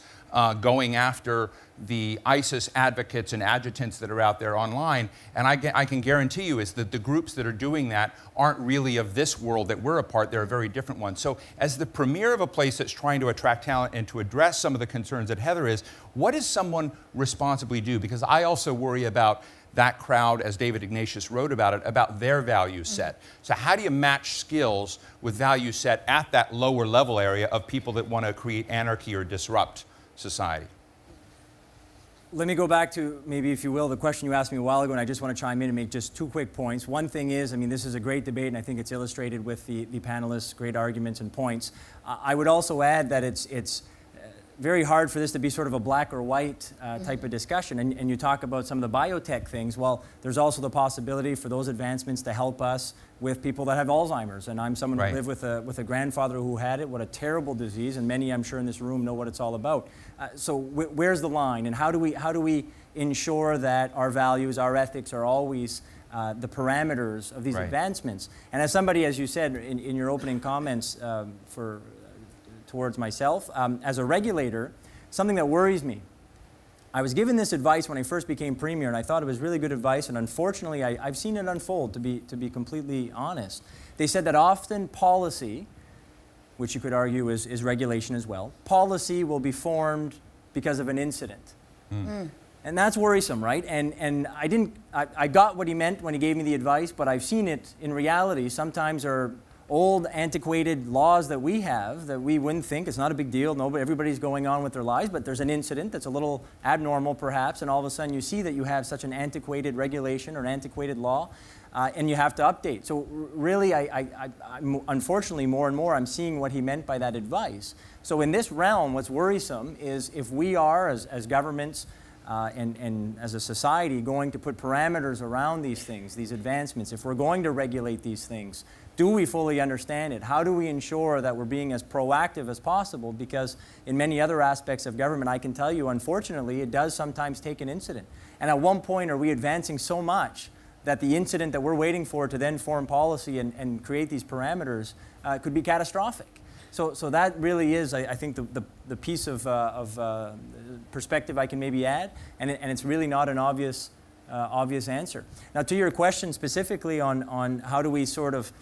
going after the ISIS advocates and adjutants that are out there online. And I can guarantee you is that the groups that are doing that aren't really of this world that we're a part. They're a very different one. So as the premier of a place that's trying to attract talent and to address some of the concerns that Heather is, what does someone responsibly do? Because I also worry about that crowd, as David Ignatius wrote about it, about their value set. So how do you match skills with value set at that lower level area of people that want to create anarchy or disrupt society? Let me go back to, maybe if you will, the question you asked me a while ago, and I just want to chime in and make just two quick points. One thing is, I mean, this is a great debate, and I think it's illustrated with the panelists' great arguments and points. I would also add that it's very hard for this to be sort of a black or white type of discussion. And you talk about some of the biotech things. Well, there's also the possibility for those advancements to help us with people that have Alzheimer's. And I'm someone who lived with a grandfather who had it. What a terrible disease. And many, I'm sure, in this room know what it's all about. So where's the line? And how do we ensure that our values, our ethics are always the parameters of these advancements? And as somebody, as you said in your opening comments towards myself, as a regulator, something that worries me. I was given this advice when I first became premier, and I thought it was really good advice, and unfortunately, I've seen it unfold, to be completely honest. They said that often policy, which you could argue is regulation as well, policy will be formed because of an incident. And that's worrisome, right? And I got what he meant when he gave me the advice, but I've seen it in reality. Sometimes are old, antiquated laws that we have that we wouldn't think, it's not a big deal, everybody's going on with their lives, but there's an incident that's a little abnormal perhaps, and all of a sudden you see that you have such an antiquated regulation or an antiquated law, and you have to update. So really, unfortunately, more and more, I'm seeing what he meant by that advice. So in this realm, what's worrisome is if we are, as governments, and as a society, going to put parameters around these things, these advancements, if we're going to regulate these things, do we fully understand it? How do we ensure that we're being as proactive as possible? Because in many other aspects of government, I can tell you, unfortunately, it does sometimes take an incident. And at one point, are we advancing so much that the incident that we're waiting for to then form policy and create these parameters could be catastrophic? So that really is, I think, the piece of perspective I can maybe add, and it's really not an obvious answer. Now, to your question specifically on how do we sort of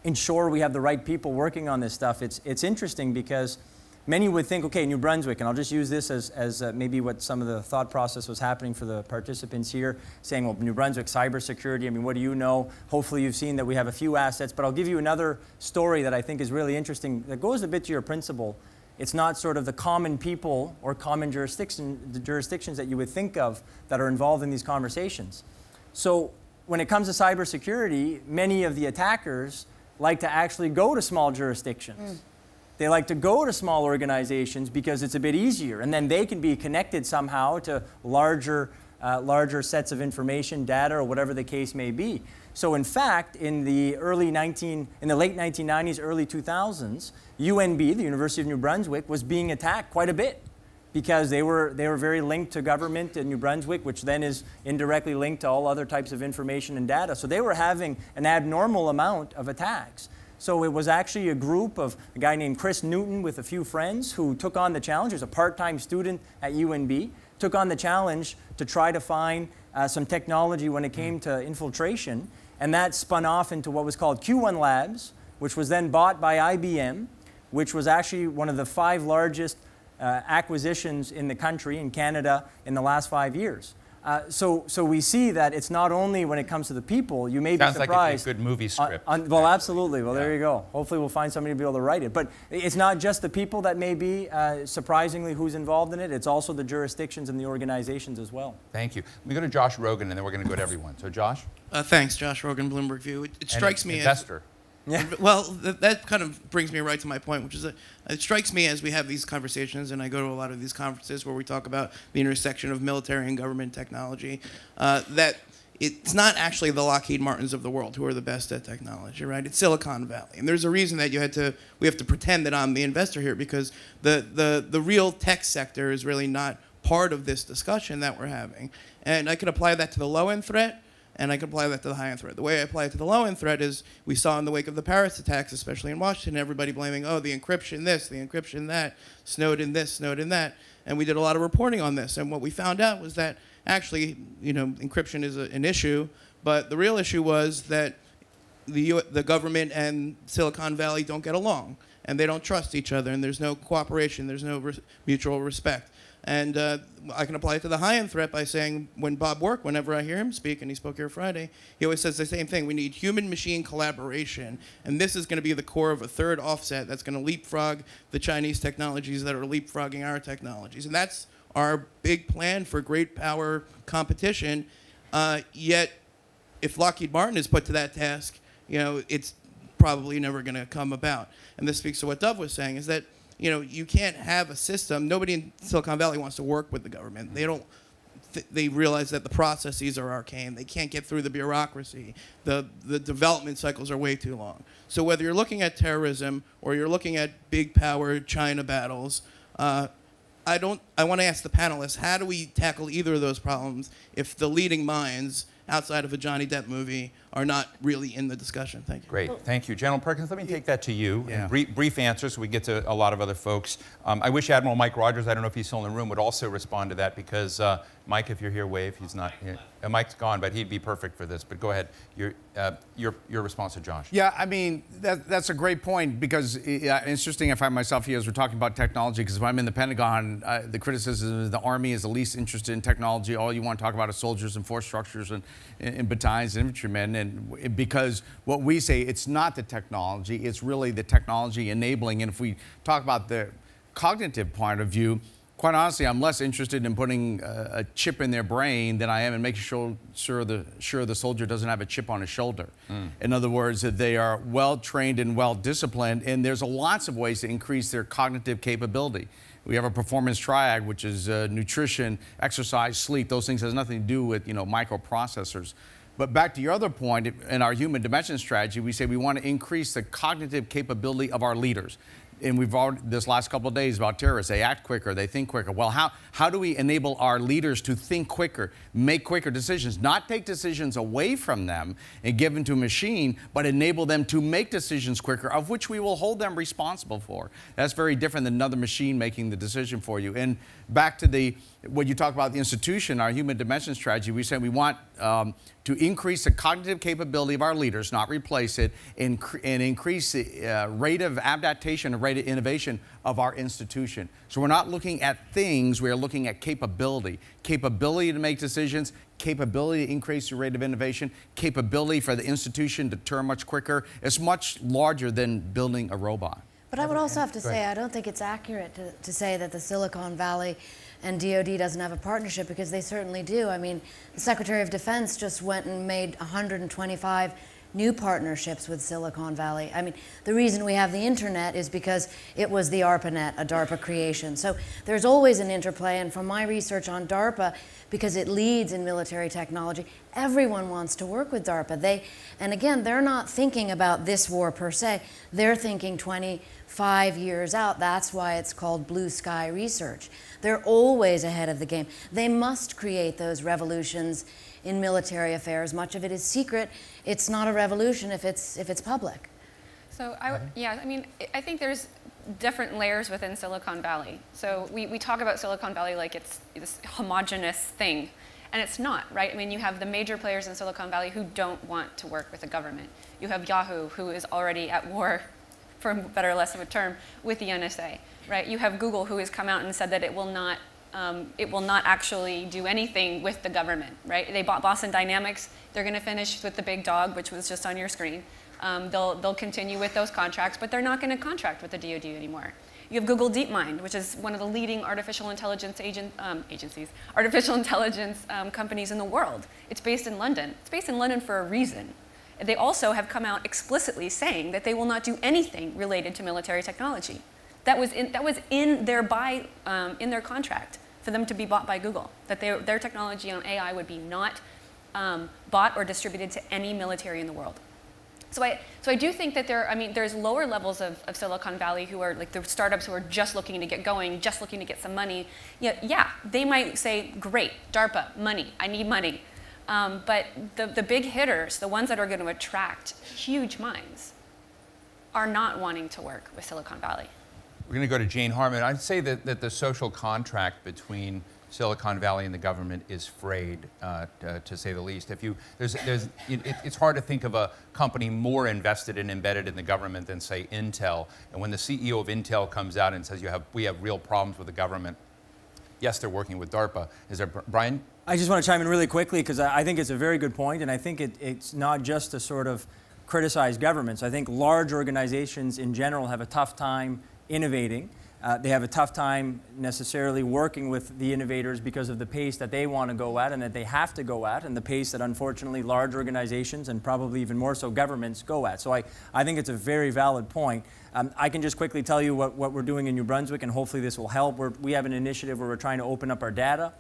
ensure we have the right people working on this stuff, it's interesting because many would think, okay, New Brunswick, and I'll just use this as maybe what some of the thought process was happening for the participants here, saying, well, New Brunswick, cybersecurity, I mean, what do you know? Hopefully you've seen that we have a few assets, but I'll give you another story that I think is really interesting that goes a bit to your principle. It's not sort of the common people or common jurisdictions that you would think of that are involved in these conversations. So when it comes to cybersecurity, many of the attackers like to actually go to small jurisdictions. They like to go to small organizations because it's a bit easier, and then they can be connected somehow to larger sets of information, data, or whatever the case may be. So in fact, in the late 1990s, early 2000s, UNB, the University of New Brunswick, was being attacked quite a bit because they were very linked to government in New Brunswick, which then is indirectly linked to all other types of information and data. So they were having an abnormal amount of attacks. So it was actually a group of a guy named Chris Newton with a few friends who took on the challenge. He was a part-time student at UNB, took on the challenge to try to find some technology when it came to infiltration, and that spun off into what was called Q1 Labs, which was then bought by IBM, which was actually one of the 5 largest acquisitions in the country, in Canada, in the last 5 years. So we see that it's not only when it comes to the people, you may be surprised. Sounds like a good movie script. Well, absolutely. Well, there you go. Hopefully we'll find somebody to be able to write it. But it's not just the people that may be surprisingly who's involved in it. It's also the jurisdictions and the organizations as well. Thank you. Let me go to Josh Rogan, and then we're going to go to everyone. So, Josh? Thanks, Josh Rogan, Bloomberg View. It strikes me investor. Yeah. Well, that kind of brings me right to my point, which is that it strikes me as we have these conversations, and I go to a lot of these conferences where we talk about the intersection of military and government technology, that it's not actually the Lockheed Martins of the world who are the best at technology, right? It's Silicon Valley. And there's a reason that we have to pretend that I'm the investor here, because the real tech sector is really not part of this discussion that we're having. And I could apply that to the low-end threat, and I can apply that to the high-end threat. The way I apply it to the low-end threat is we saw in the wake of the Paris attacks, especially in Washington, everybody blaming, oh, the encryption this, the encryption that, Snowden this, Snowden that. And we did a lot of reporting on this. And what we found out was that actually, encryption is an issue, but the real issue was that the government and Silicon Valley don't get along, and they don't trust each other, and there's no cooperation, there's no mutual respect. And I can apply it to the high-end threat by saying, when Bob Work, whenever I hear him speak, and he spoke here Friday, he always says the same thing. We need human-machine collaboration, and this is going to be the core of a third offset that's going to leapfrog the Chinese technologies that are leapfrogging our technologies. And that's our big plan for great power competition. Yet, if Lockheed Martin is put to that task, it's probably never going to come about. And this speaks to what Dov was saying, is that you can't have a system. Nobody in Silicon Valley wants to work with the government. They don't. They realize that the processes are arcane. They can't get through the bureaucracy. The development cycles are way too long. So whether you're looking at terrorism or you're looking at big power China battles, I want to ask the panelists, how do we tackle either of those problems if the leading minds outside of a Johnny Depp movie are not really in the discussion? Thank you. Great, thank you. General Perkins, let me take that to you. Yeah. Brief answer so we get to a lot of other folks. I wish Admiral Mike Rogers, I don't know if he's still in the room, would also respond to that, because Mike, if you're here, wave. He's not here. Mike's gone, but he'd be perfect for this. But go ahead, your response to Josh. Yeah, I mean, that's a great point, because it's interesting I find myself here as we're talking about technology, because if I'm in the Pentagon, the criticism is the Army is the least interested in technology. All you want to talk about is soldiers and force structures and battalions and infantrymen. And because what we say, it's not the technology, it's really the technology enabling. And if we talk about the cognitive point of view, quite honestly, I'm less interested in putting a chip in their brain than I am in making sure the soldier doesn't have a chip on his shoulder. In other words, that they are well trained and well disciplined, and there's lots of ways to increase their cognitive capability. We have a performance triad, which is nutrition, exercise, sleep. Those things has nothing to do with microprocessors. But back to your other point, in our human dimension strategy, we say we want to increase the cognitive capability of our leaders. and we've already, this last couple of days about terrorists, they act quicker, they think quicker. Well, how do we enable our leaders to think quicker, make quicker decisions, not take decisions away from them and give them to a machine, but enable them to make decisions quicker, of which we will hold them responsible for. That's very different than another machine making the decision for you. And back to what you talk about the institution, our human dimension strategy, we said we want to increase the cognitive capability of our leaders, not replace it, and increase the rate of adaptation and rate of innovation of our institution. So we're not looking at things, we're looking at capability. Capability to make decisions, capability to increase the rate of innovation, capability for the institution to turn much quicker. It's much larger than building a robot. But I would also have to say, I don't think it's accurate to say that the Silicon Valley and DoD doesn't have a partnership, because they certainly do. I mean, the Secretary of Defense just went and made 125 new partnerships with Silicon Valley. I mean, the reason we have the internet is because it was the ARPANET, a DARPA creation. So there's always an interplay, and from my research on DARPA, because it leads in military technology, everyone wants to work with DARPA. And again, they're not thinking about this war per se, they're thinking 25 years out. That's why it's called blue sky research. They're always ahead of the game. They must create those revolutions in military affairs. Much of it is secret. It's not a revolution if it's public. So yeah, I mean, I think there's different layers within Silicon Valley. So we talk about Silicon Valley like it's this homogenous thing, and it's not, right? I mean, you have the major players in Silicon Valley who don't want to work with the government. You have Yahoo, who is already at war, for better or less of a term, with the NSA, right? You have Google, who has come out and said that it will not actually do anything with the government, right? They bought Boston Dynamics. They're going to finish with the big dog, which was just on your screen. They'll continue with those contracts, but they're not going to contract with the DoD anymore. You have Google DeepMind, which is one of the leading artificial intelligence artificial intelligence companies in the world. It's based in London. It's based in London for a reason. They also have come out explicitly saying that they will not do anything related to military technology. That was in their contract for them to be bought by Google, that their technology on AI would be not bought or distributed to any military in the world. So I do think that there's lower levels of Silicon Valley who are like the startups who are just looking to get going, just looking to get some money. Yeah, they might say, great, DARPA, money, I need money. But the big hitters, the ones that are going to attract huge minds, are not wanting to work with Silicon Valley. We're going to go to Jane Harmon. I'd say that the social contract between Silicon Valley and the government is frayed, to say the least. It's hard to think of a company more invested and embedded in the government than, say, Intel. And when the CEO of Intel comes out and says we have real problems with the government, yes, they're working with DARPA. Is there, Brian? I just want to chime in really quickly, because I think it's a very good point, and I think it's not just to sort of criticize governments. I think large organizations in general have a tough time innovating. They have a tough time necessarily working with the innovators because of the pace that they want to go at and that they have to go at, and the pace that unfortunately large organizations and probably even more so governments go at. So I think it's a very valid point. I can just quickly tell you what we're doing in New Brunswick, and hopefully this will help. We have an initiative where we're trying to open up our data.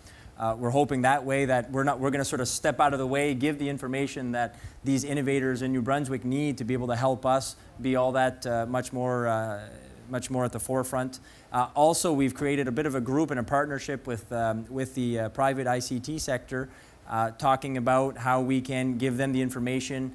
We're hoping that way that we're going to sort of step out of the way, give the information that these innovators in New Brunswick need to be able to help us be all that much more at the forefront. Also, we've created a bit of a group and a partnership with the private ICT sector, talking about how we can give them the information.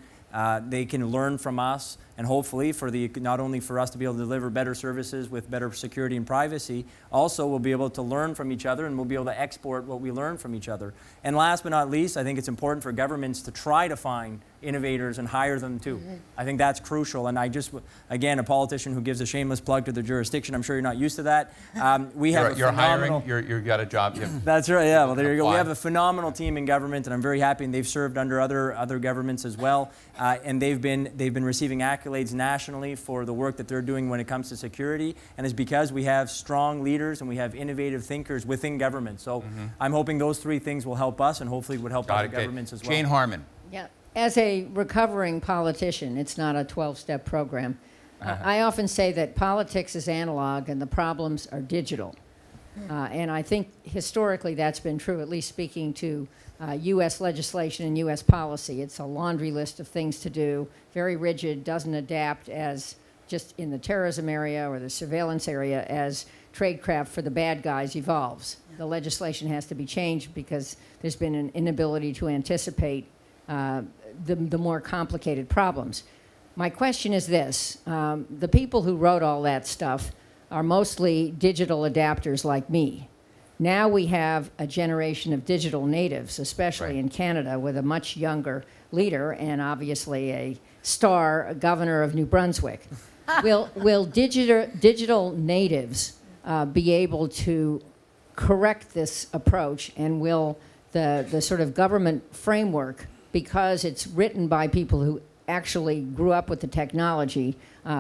They can learn from us, and hopefully not only for us to be able to deliver better services with better security and privacy, also we'll be able to learn from each other, and we'll be able to export what we learn from each other. And last but not least, I think it's important for governments to try to find innovators and hire them too. I think that's crucial. And again, a politician who gives a shameless plug to the jurisdiction, I'm sure you're not used to that. We have you're hiring, you've got a job. That's right, yeah, well there you go. We have a phenomenal team in government, and I'm very happy, and they've served under other governments as well. And they've been receiving accolades nationally for the work that they're doing when it comes to security, and it's because we have strong leaders and we have innovative thinkers within government. So I'm hoping those three things will help us, and hopefully would help other governments as well. Jane Harmon. Yeah. As a recovering politician, it's not a 12-step program. I often say that politics is analog and the problems are digital. And I think historically that's been true, at least speaking to U.S. legislation and U.S. policy. It's a laundry list of things to do, very rigid, doesn't adapt as just in the terrorism area or the surveillance area as tradecraft for the bad guys evolves. The legislation has to be changed because there's been an inability to anticipate the more complicated problems. My question is this. The people who wrote all that stuff are mostly digital adapters like me. Now we have a generation of digital natives, especially in Canada, with a much younger leader and obviously a star governor of New Brunswick. Will digital natives be able to correct this approach, and will the sort of government framework, because it's written by people who actually grew up with the technology,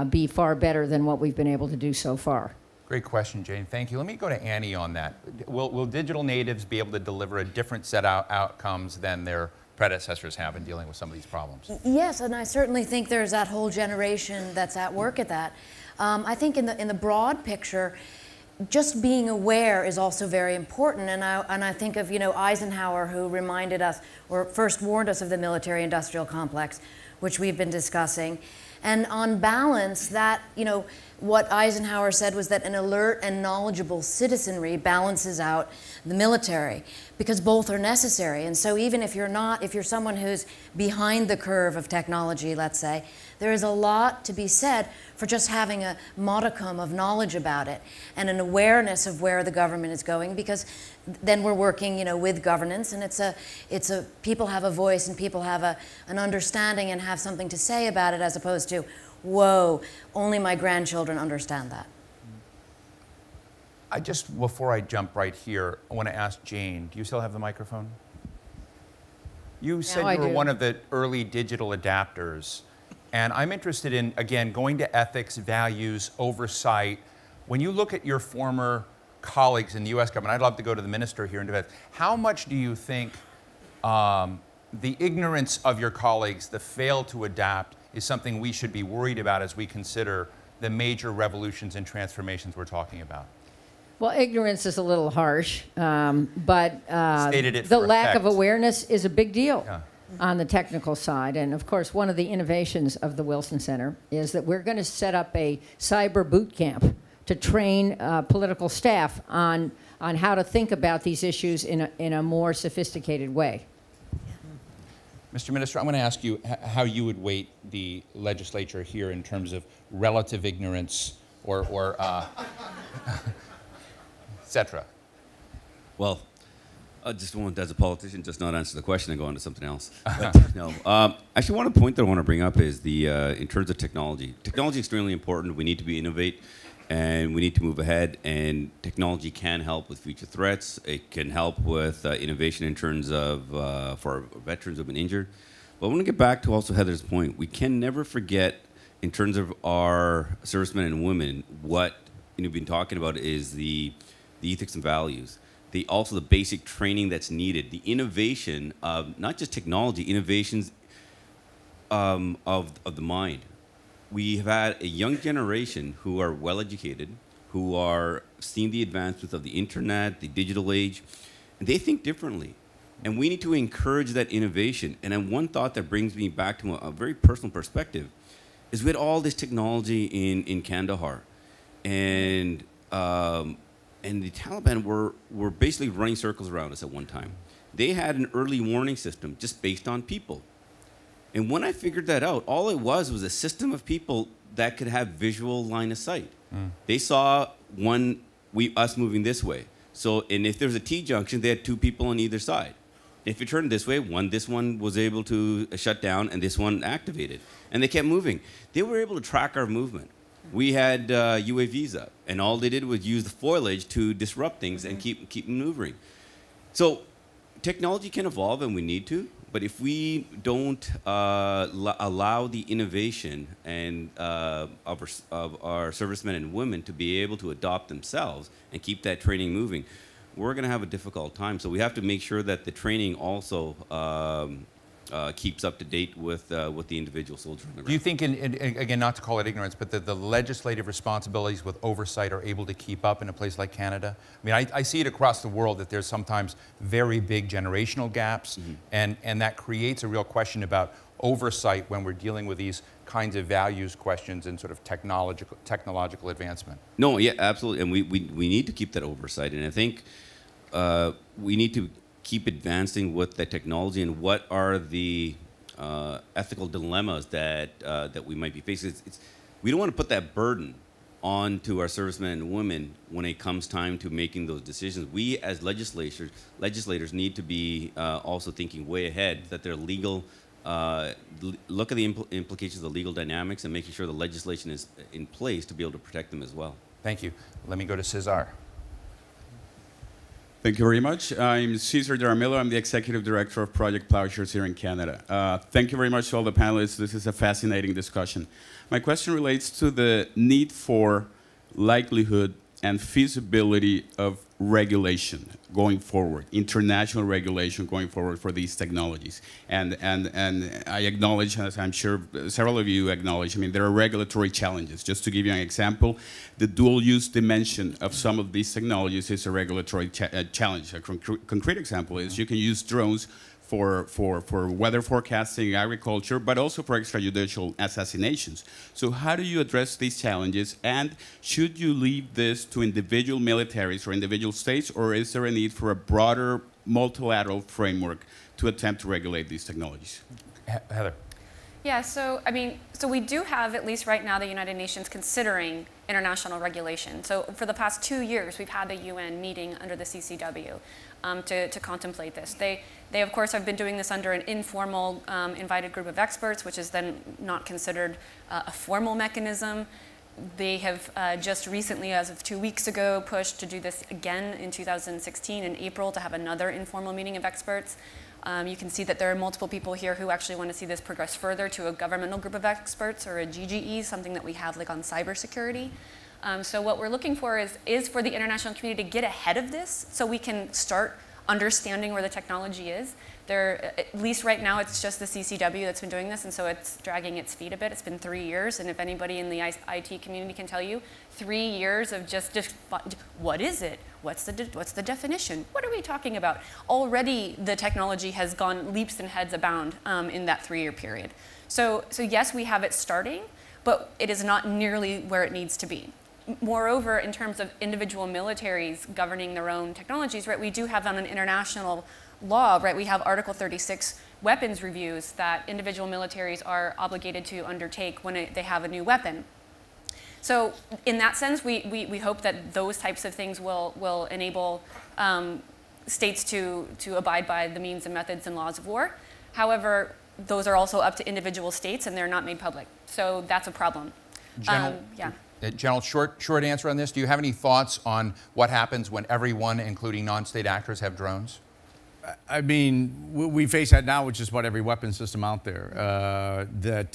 be far better than what we've been able to do so far? Great question, Jane. Thank you. Let me go to Annie on that. Will digital natives be able to deliver a different set of outcomes than their predecessors have in dealing with some of these problems? Yes, and I certainly think there's that whole generation that's at work at that. I think in the broad picture, just being aware is also very important, and I think of Eisenhower, who reminded us or first warned us of the military-industrial complex, which we've been discussing. And on balance, that what Eisenhower said was that an alert and knowledgeable citizenry balances out the military, because both are necessary. And so even if you're someone who's behind the curve of technology, let's say, there is a lot to be said for just having a modicum of knowledge about it and an awareness of where the government is going, because then we're working with governance, and it's a people have a voice and people have an understanding and have something to say about it, as opposed to, whoa, only my grandchildren understand that. Before I jump right here, I want to ask Jane, do you still have the microphone? You said you were one of the early digital adapters, and I'm interested in, again, going to ethics, values, oversight. When you look at your former colleagues in the U.S. government, I'd love to go to the minister here in defense. How much do you think the ignorance of your colleagues, the fail to adapt, is something we should be worried about as we consider the major revolutions and transformations we're talking about? Well, ignorance is a little harsh, but the lack of awareness is a big deal on the technical side. And of course, one of the innovations of the Wilson Center is that we're going to set up a cyber boot camp to train political staff on how to think about these issues in a more sophisticated way. Mr. Minister, I'm going to ask you how you would weight the legislature here in terms of relative ignorance or et cetera. Well, I just want, as a politician, just not answer the question and go on to something else. But, no. Actually, one point that I want to bring up is in terms of technology. Technology is extremely important. We need to innovate, and we need to move ahead. And technology can help with future threats. It can help with innovation in terms of for veterans who have been injured. But I want to get back to also Heather's point. We can never forget, in terms of our servicemen and women, what we've been talking about is the ethics and values. Also the basic training that's needed, the innovation of not just technology, innovations of the mind. We have had a young generation who are well educated, who are seeing the advancements of the internet, the digital age, and they think differently. And we need to encourage that innovation. And then one thought that brings me back to a very personal perspective is we had all this technology in Kandahar, and the Taliban were basically running circles around us at one time. They had an early warning system just based on people. And when I figured that out, all it was a system of people that could have visual line of sight. They saw us moving this way. So, and if there was a T-junction, they had two people on either side. If it turned this way, this one was able to shut down and this one activated. And they kept moving. They were able to track our movement. We had UAVs up, and all they did was use the foliage to disrupt things and keep moving. So technology can evolve, and we need to, but if we don't allow the innovation and of our servicemen and women to be able to adopt themselves and keep that training moving, we're going to have a difficult time. So we have to make sure that the training also keeps up to date with the individual soldier on the ground. Do you think, again, not to call it ignorance, but that the legislative responsibilities with oversight are able to keep up in a place like Canada? I mean, I see it across the world that there's sometimes very big generational gaps, and that creates a real question about oversight when we're dealing with these kinds of values questions and sort of technological advancement. No, yeah, absolutely, and we need to keep that oversight, and I think we need to keep advancing with the technology and what are the ethical dilemmas that we might be facing. We don't want to put that burden onto our servicemen and women when it comes time to making those decisions. We as legislators need to be also thinking way ahead, that they're legal, look at the implications of the legal dynamics and making sure the legislation is in place to be able to protect them as well. Thank you. Let me go to Cesar. Thank you very much. I'm Cesar Jaramillo. I'm the Executive Director of Project Plowshares here in Canada. Thank you very much to all the panelists. This is a fascinating discussion. My question relates to the need for likelihood and feasibility of regulation going forward, international regulation going forward for these technologies. And I acknowledge, as I'm sure several of you acknowledge, I mean, there are regulatory challenges. Just to give you an example, the dual-use dimension of some of these technologies is a regulatory challenge. A concrete example is you can use drones for weather forecasting, agriculture, but also for extrajudicial assassinations. So how do you address these challenges, and should you leave this to individual militaries or individual states, or is there a need for a broader multilateral framework to attempt to regulate these technologies? Heather. Yeah, so I mean, so we do have, at least right now, the United Nations considering international regulation. So for the past 2 years, we've had the UN meeting under the CCW to contemplate this. They of course have been doing this under an informal invited group of experts, which is then not considered a formal mechanism. They have just recently, as of 2 weeks ago, pushed to do this again in 2016 in April to have another informal meeting of experts. You can see that there are multiple people here who actually want to see this progress further to a governmental group of experts, or a GGE, something that we have like on cybersecurity. So what we're looking for is for the international community to get ahead of this so we can start understanding where the technology is. At least right now, it's just the CCW that's been doing this, and so it's dragging its feet a bit. It's been 3 years, and if anybody in the IT community can tell you, 3 years of just what is it? What's the definition? What are we talking about? Already, the technology has gone leaps and heads abound in that 3-year period. So yes, we have it starting, but it is not nearly where it needs to be. Moreover, in terms of individual militaries governing their own technologies, right, we do have on an international law, right, we have Article 36 weapons reviews that individual militaries are obligated to undertake when they have a new weapon. So in that sense, we hope that those types of things will enable states to abide by the means and methods and laws of war. However, those are also up to individual states, and they're not made public. So that's a problem. Yeah. General, short answer on this. Do you have any thoughts on what happens when everyone, including non-state actors, have drones? I mean, we face that now, which is what every weapon system out there,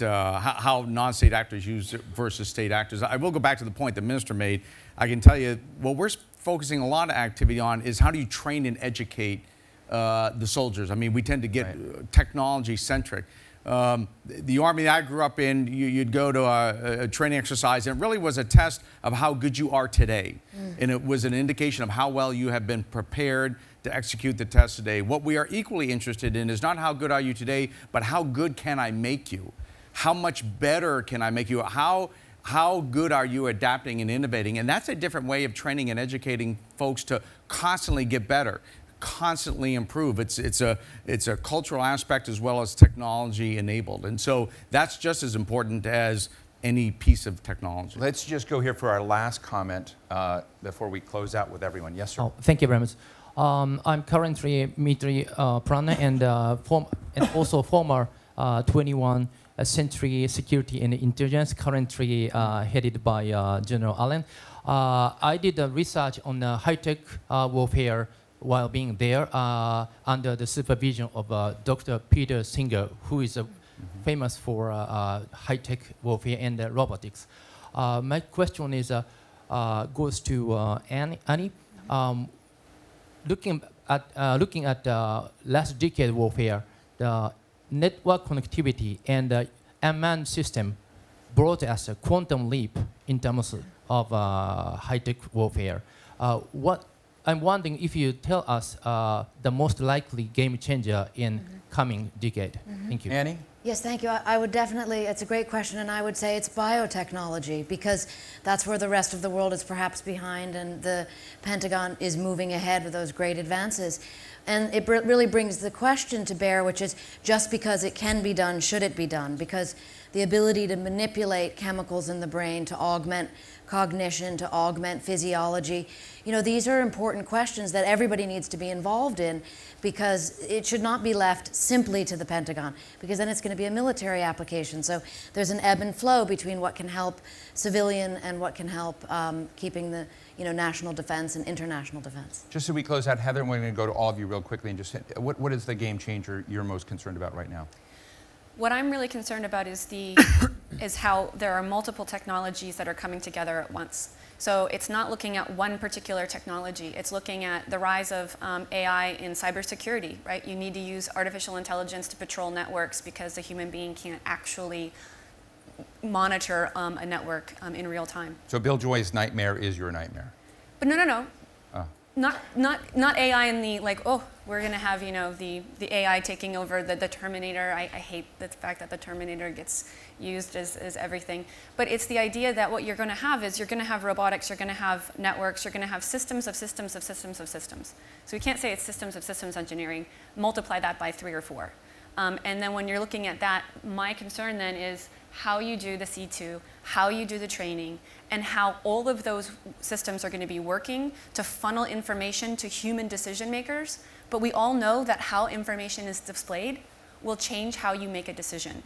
how non-state actors use it versus state actors. I will go back to the point the minister made. I can tell you, what we're focusing a lot of activity on is how do you train and educate the soldiers. I mean, we tend to get technology-centric. The Army that I grew up in, you'd go to a training exercise, and it really was a test of how good you are today. And it was an indication of how well you have been prepared to execute the test today. What we are equally interested in is not how good are you today, but how good can I make you? How much better can I make you? How good are you adapting and innovating? And that's a different way of training and educating folks to constantly get better, constantly improve. It's a cultural aspect as well as technology enabled. And so that's just as important as any piece of technology. Let's just go here for our last comment before we close out with everyone. Yes, sir. Oh, thank you very much. I'm currently military planner and also former 21st Century Security and Intelligence, currently headed by General Allen. I did research on high-tech warfare while being there under the supervision of Dr. Peter Singer, who is famous for high-tech warfare and robotics. My question is goes to Annie. Looking at last decade warfare, the network connectivity and unmanned system brought us a quantum leap in terms of high-tech warfare. What I'm wondering if you tell us the most likely game changer in coming decade. Thank you. Annie? Yes, thank you. I would definitely, it's a great question, and I would say it's biotechnology, because that's where the rest of the world is perhaps behind, and the Pentagon is moving ahead with those great advances. And it really brings the question to bear, which is, just because it can be done, should it be done? Because the ability to manipulate chemicals in the brain to augment cognition, to augment physiology, these are important questions that everybody needs to be involved in, because it should not be left simply to the Pentagon, because then it's going to be a military application. So there's an ebb and flow between what can help civilian and what can help keeping the national defense and international defense. Just so we close out, Heather, we're going to go to all of you real quickly and just hit, what is the game changer you're most concerned about right now? What I'm really concerned about is is how there are multiple technologies that are coming together at once. So it's not looking at one particular technology. It's looking at the rise of AI in cybersecurity, right? You need to use artificial intelligence to patrol networks because the human being can't actually monitor a network in real time. So Bill Joy's nightmare is your nightmare. But no. Not AI in the we're going to have the AI taking over the Terminator. I hate the fact that the Terminator gets used as everything. But it's the idea that what you're going to have is you're going to have robotics, you're going to have networks, you're going to have systems of systems of systems of systems. So we can't say it's systems of systems engineering. Multiply that by 3 or 4. And then when you're looking at that, my concern then is how you do the C2, how you do the training, and how all of those systems are going to be working to funnel information to human decision makers. But we all know that how information is displayed will change how you make a decision.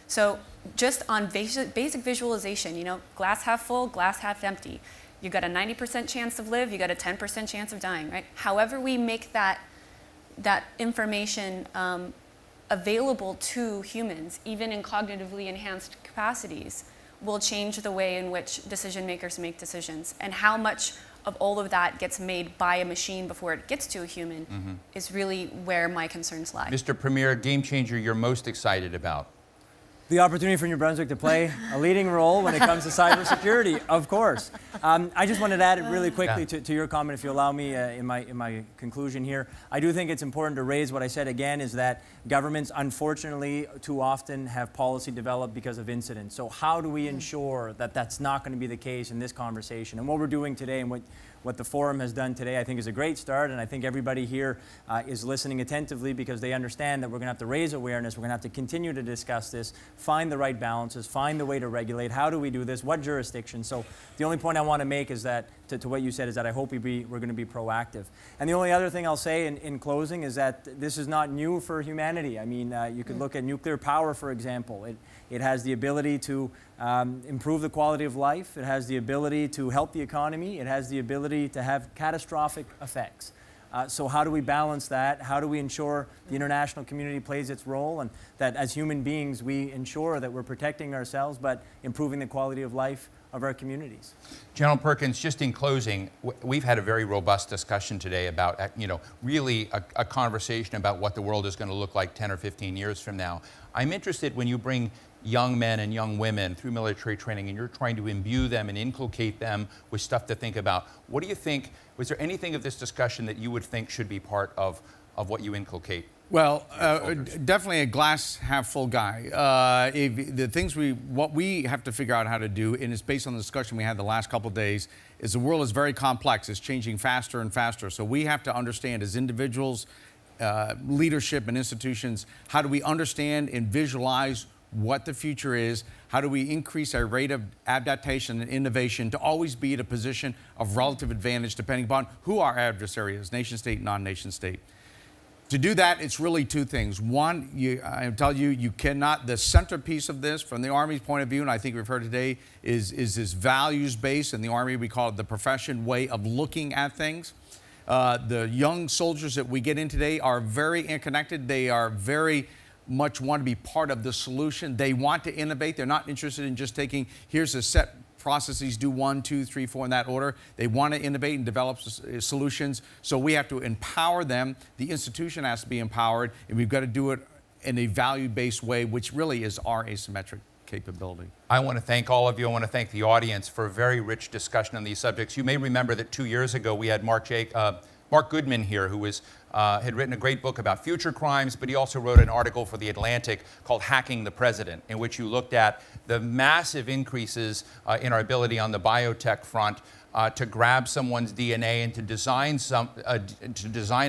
So just on basic visualization, glass half full, glass half empty. You've got a 90% chance of live, you've got a 10% chance of dying, right? However we make that information available to humans, even in cognitively enhanced capacities, will change the way in which decision makers make decisions. And how much of all of that gets made by a machine before it gets to a human is really where my concerns lie. Mr. Premier, game changer you're most excited about? The opportunity for New Brunswick to play a leading role when it comes to cybersecurity, of course. I just wanted to add really quickly to your comment, if you allow me, in my conclusion here. I do think it's important to raise what I said again, is that governments, unfortunately, too often have policy developed because of incidents. So how do we ensure that that's not going to be the case in this conversation? And what we're doing today and what the forum has done today, I think, is a great start, and I think everybody here is listening attentively because they understand that we're going to have to raise awareness, we're going to have to continue to discuss this, find the right balances, find the way to regulate, how do we do this, what jurisdiction. So the only point I want to make is that, to what you said, is that I hope we're going to be proactive. And the only other thing I'll say in closing is that this is not new for humanity. I mean, you could look at nuclear power, for example. It has the ability to improve the quality of life. It has the ability to help the economy. It has the ability to have catastrophic effects. So how do we balance that? How do we ensure the international community plays its role, and that as human beings we ensure that we're protecting ourselves but improving the quality of life of our communities? General Perkins, just in closing, we've had a very robust discussion today about, really a conversation about what the world is going to look like 10 or 15 years from now. I'm interested when you bring young men and young women through military training and you're trying to imbue them and inculcate them with stuff to think about. What do you think, was there anything of this discussion that you would think should be part of what you inculcate? Well, definitely a glass half full guy. What we have to figure out how to do, and it's based on the discussion we had the last couple of days, is the world is very complex. It's changing faster and faster. So we have to understand as individuals, leadership and institutions, how do we understand and visualize what the future is? How do we increase our rate of adaptation and innovation to always be at a position of relative advantage depending upon who our adversary is, nation state, non-nation state? To do that, it's really two things. One, I tell you, you cannot, the centerpiece of this from the Army's point of view, and I think we've heard today, is this values-based. In the Army, we call it the profession way of looking at things. The young soldiers that we get in today are very interconnected. They are very much want to be part of the solution. They want to innovate. They're not interested in just taking, here's a set processes, do 1, 2, 3, 4 in that order. They want to innovate and develop solutions. So we have to empower them. The institution has to be empowered, and we've got to do it in a value-based way, which really is our asymmetric capability. I want to thank all of you. I want to thank the audience for a very rich discussion on these subjects. You may remember that 2 years ago we had Mark Goodman here, who had written a great book about future crimes, but he also wrote an article for The Atlantic called Hacking the President, in which you looked at the massive increases in our ability on the biotech front to grab someone's DNA and to design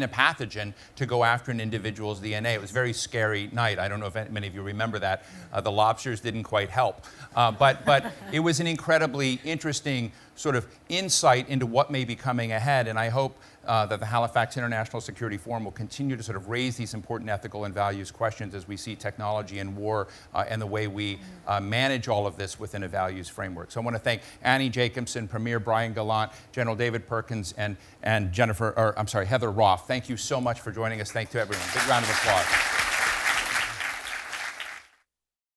a pathogen to go after an individual's DNA. It was a very scary night. I don't know if many of you remember that. The lobsters didn't quite help. But it was an incredibly interesting sort of insight into what may be coming ahead, and I hope that the Halifax International Security Forum will continue to sort of raise these important ethical and values questions as we see technology and war and the way we manage all of this within a values framework. So I want to thank Annie Jacobson, Premier Brian Gallant, General David Perkins, and Heather Roth. Thank you so much for joining us. Thank you to everyone. Big round of applause.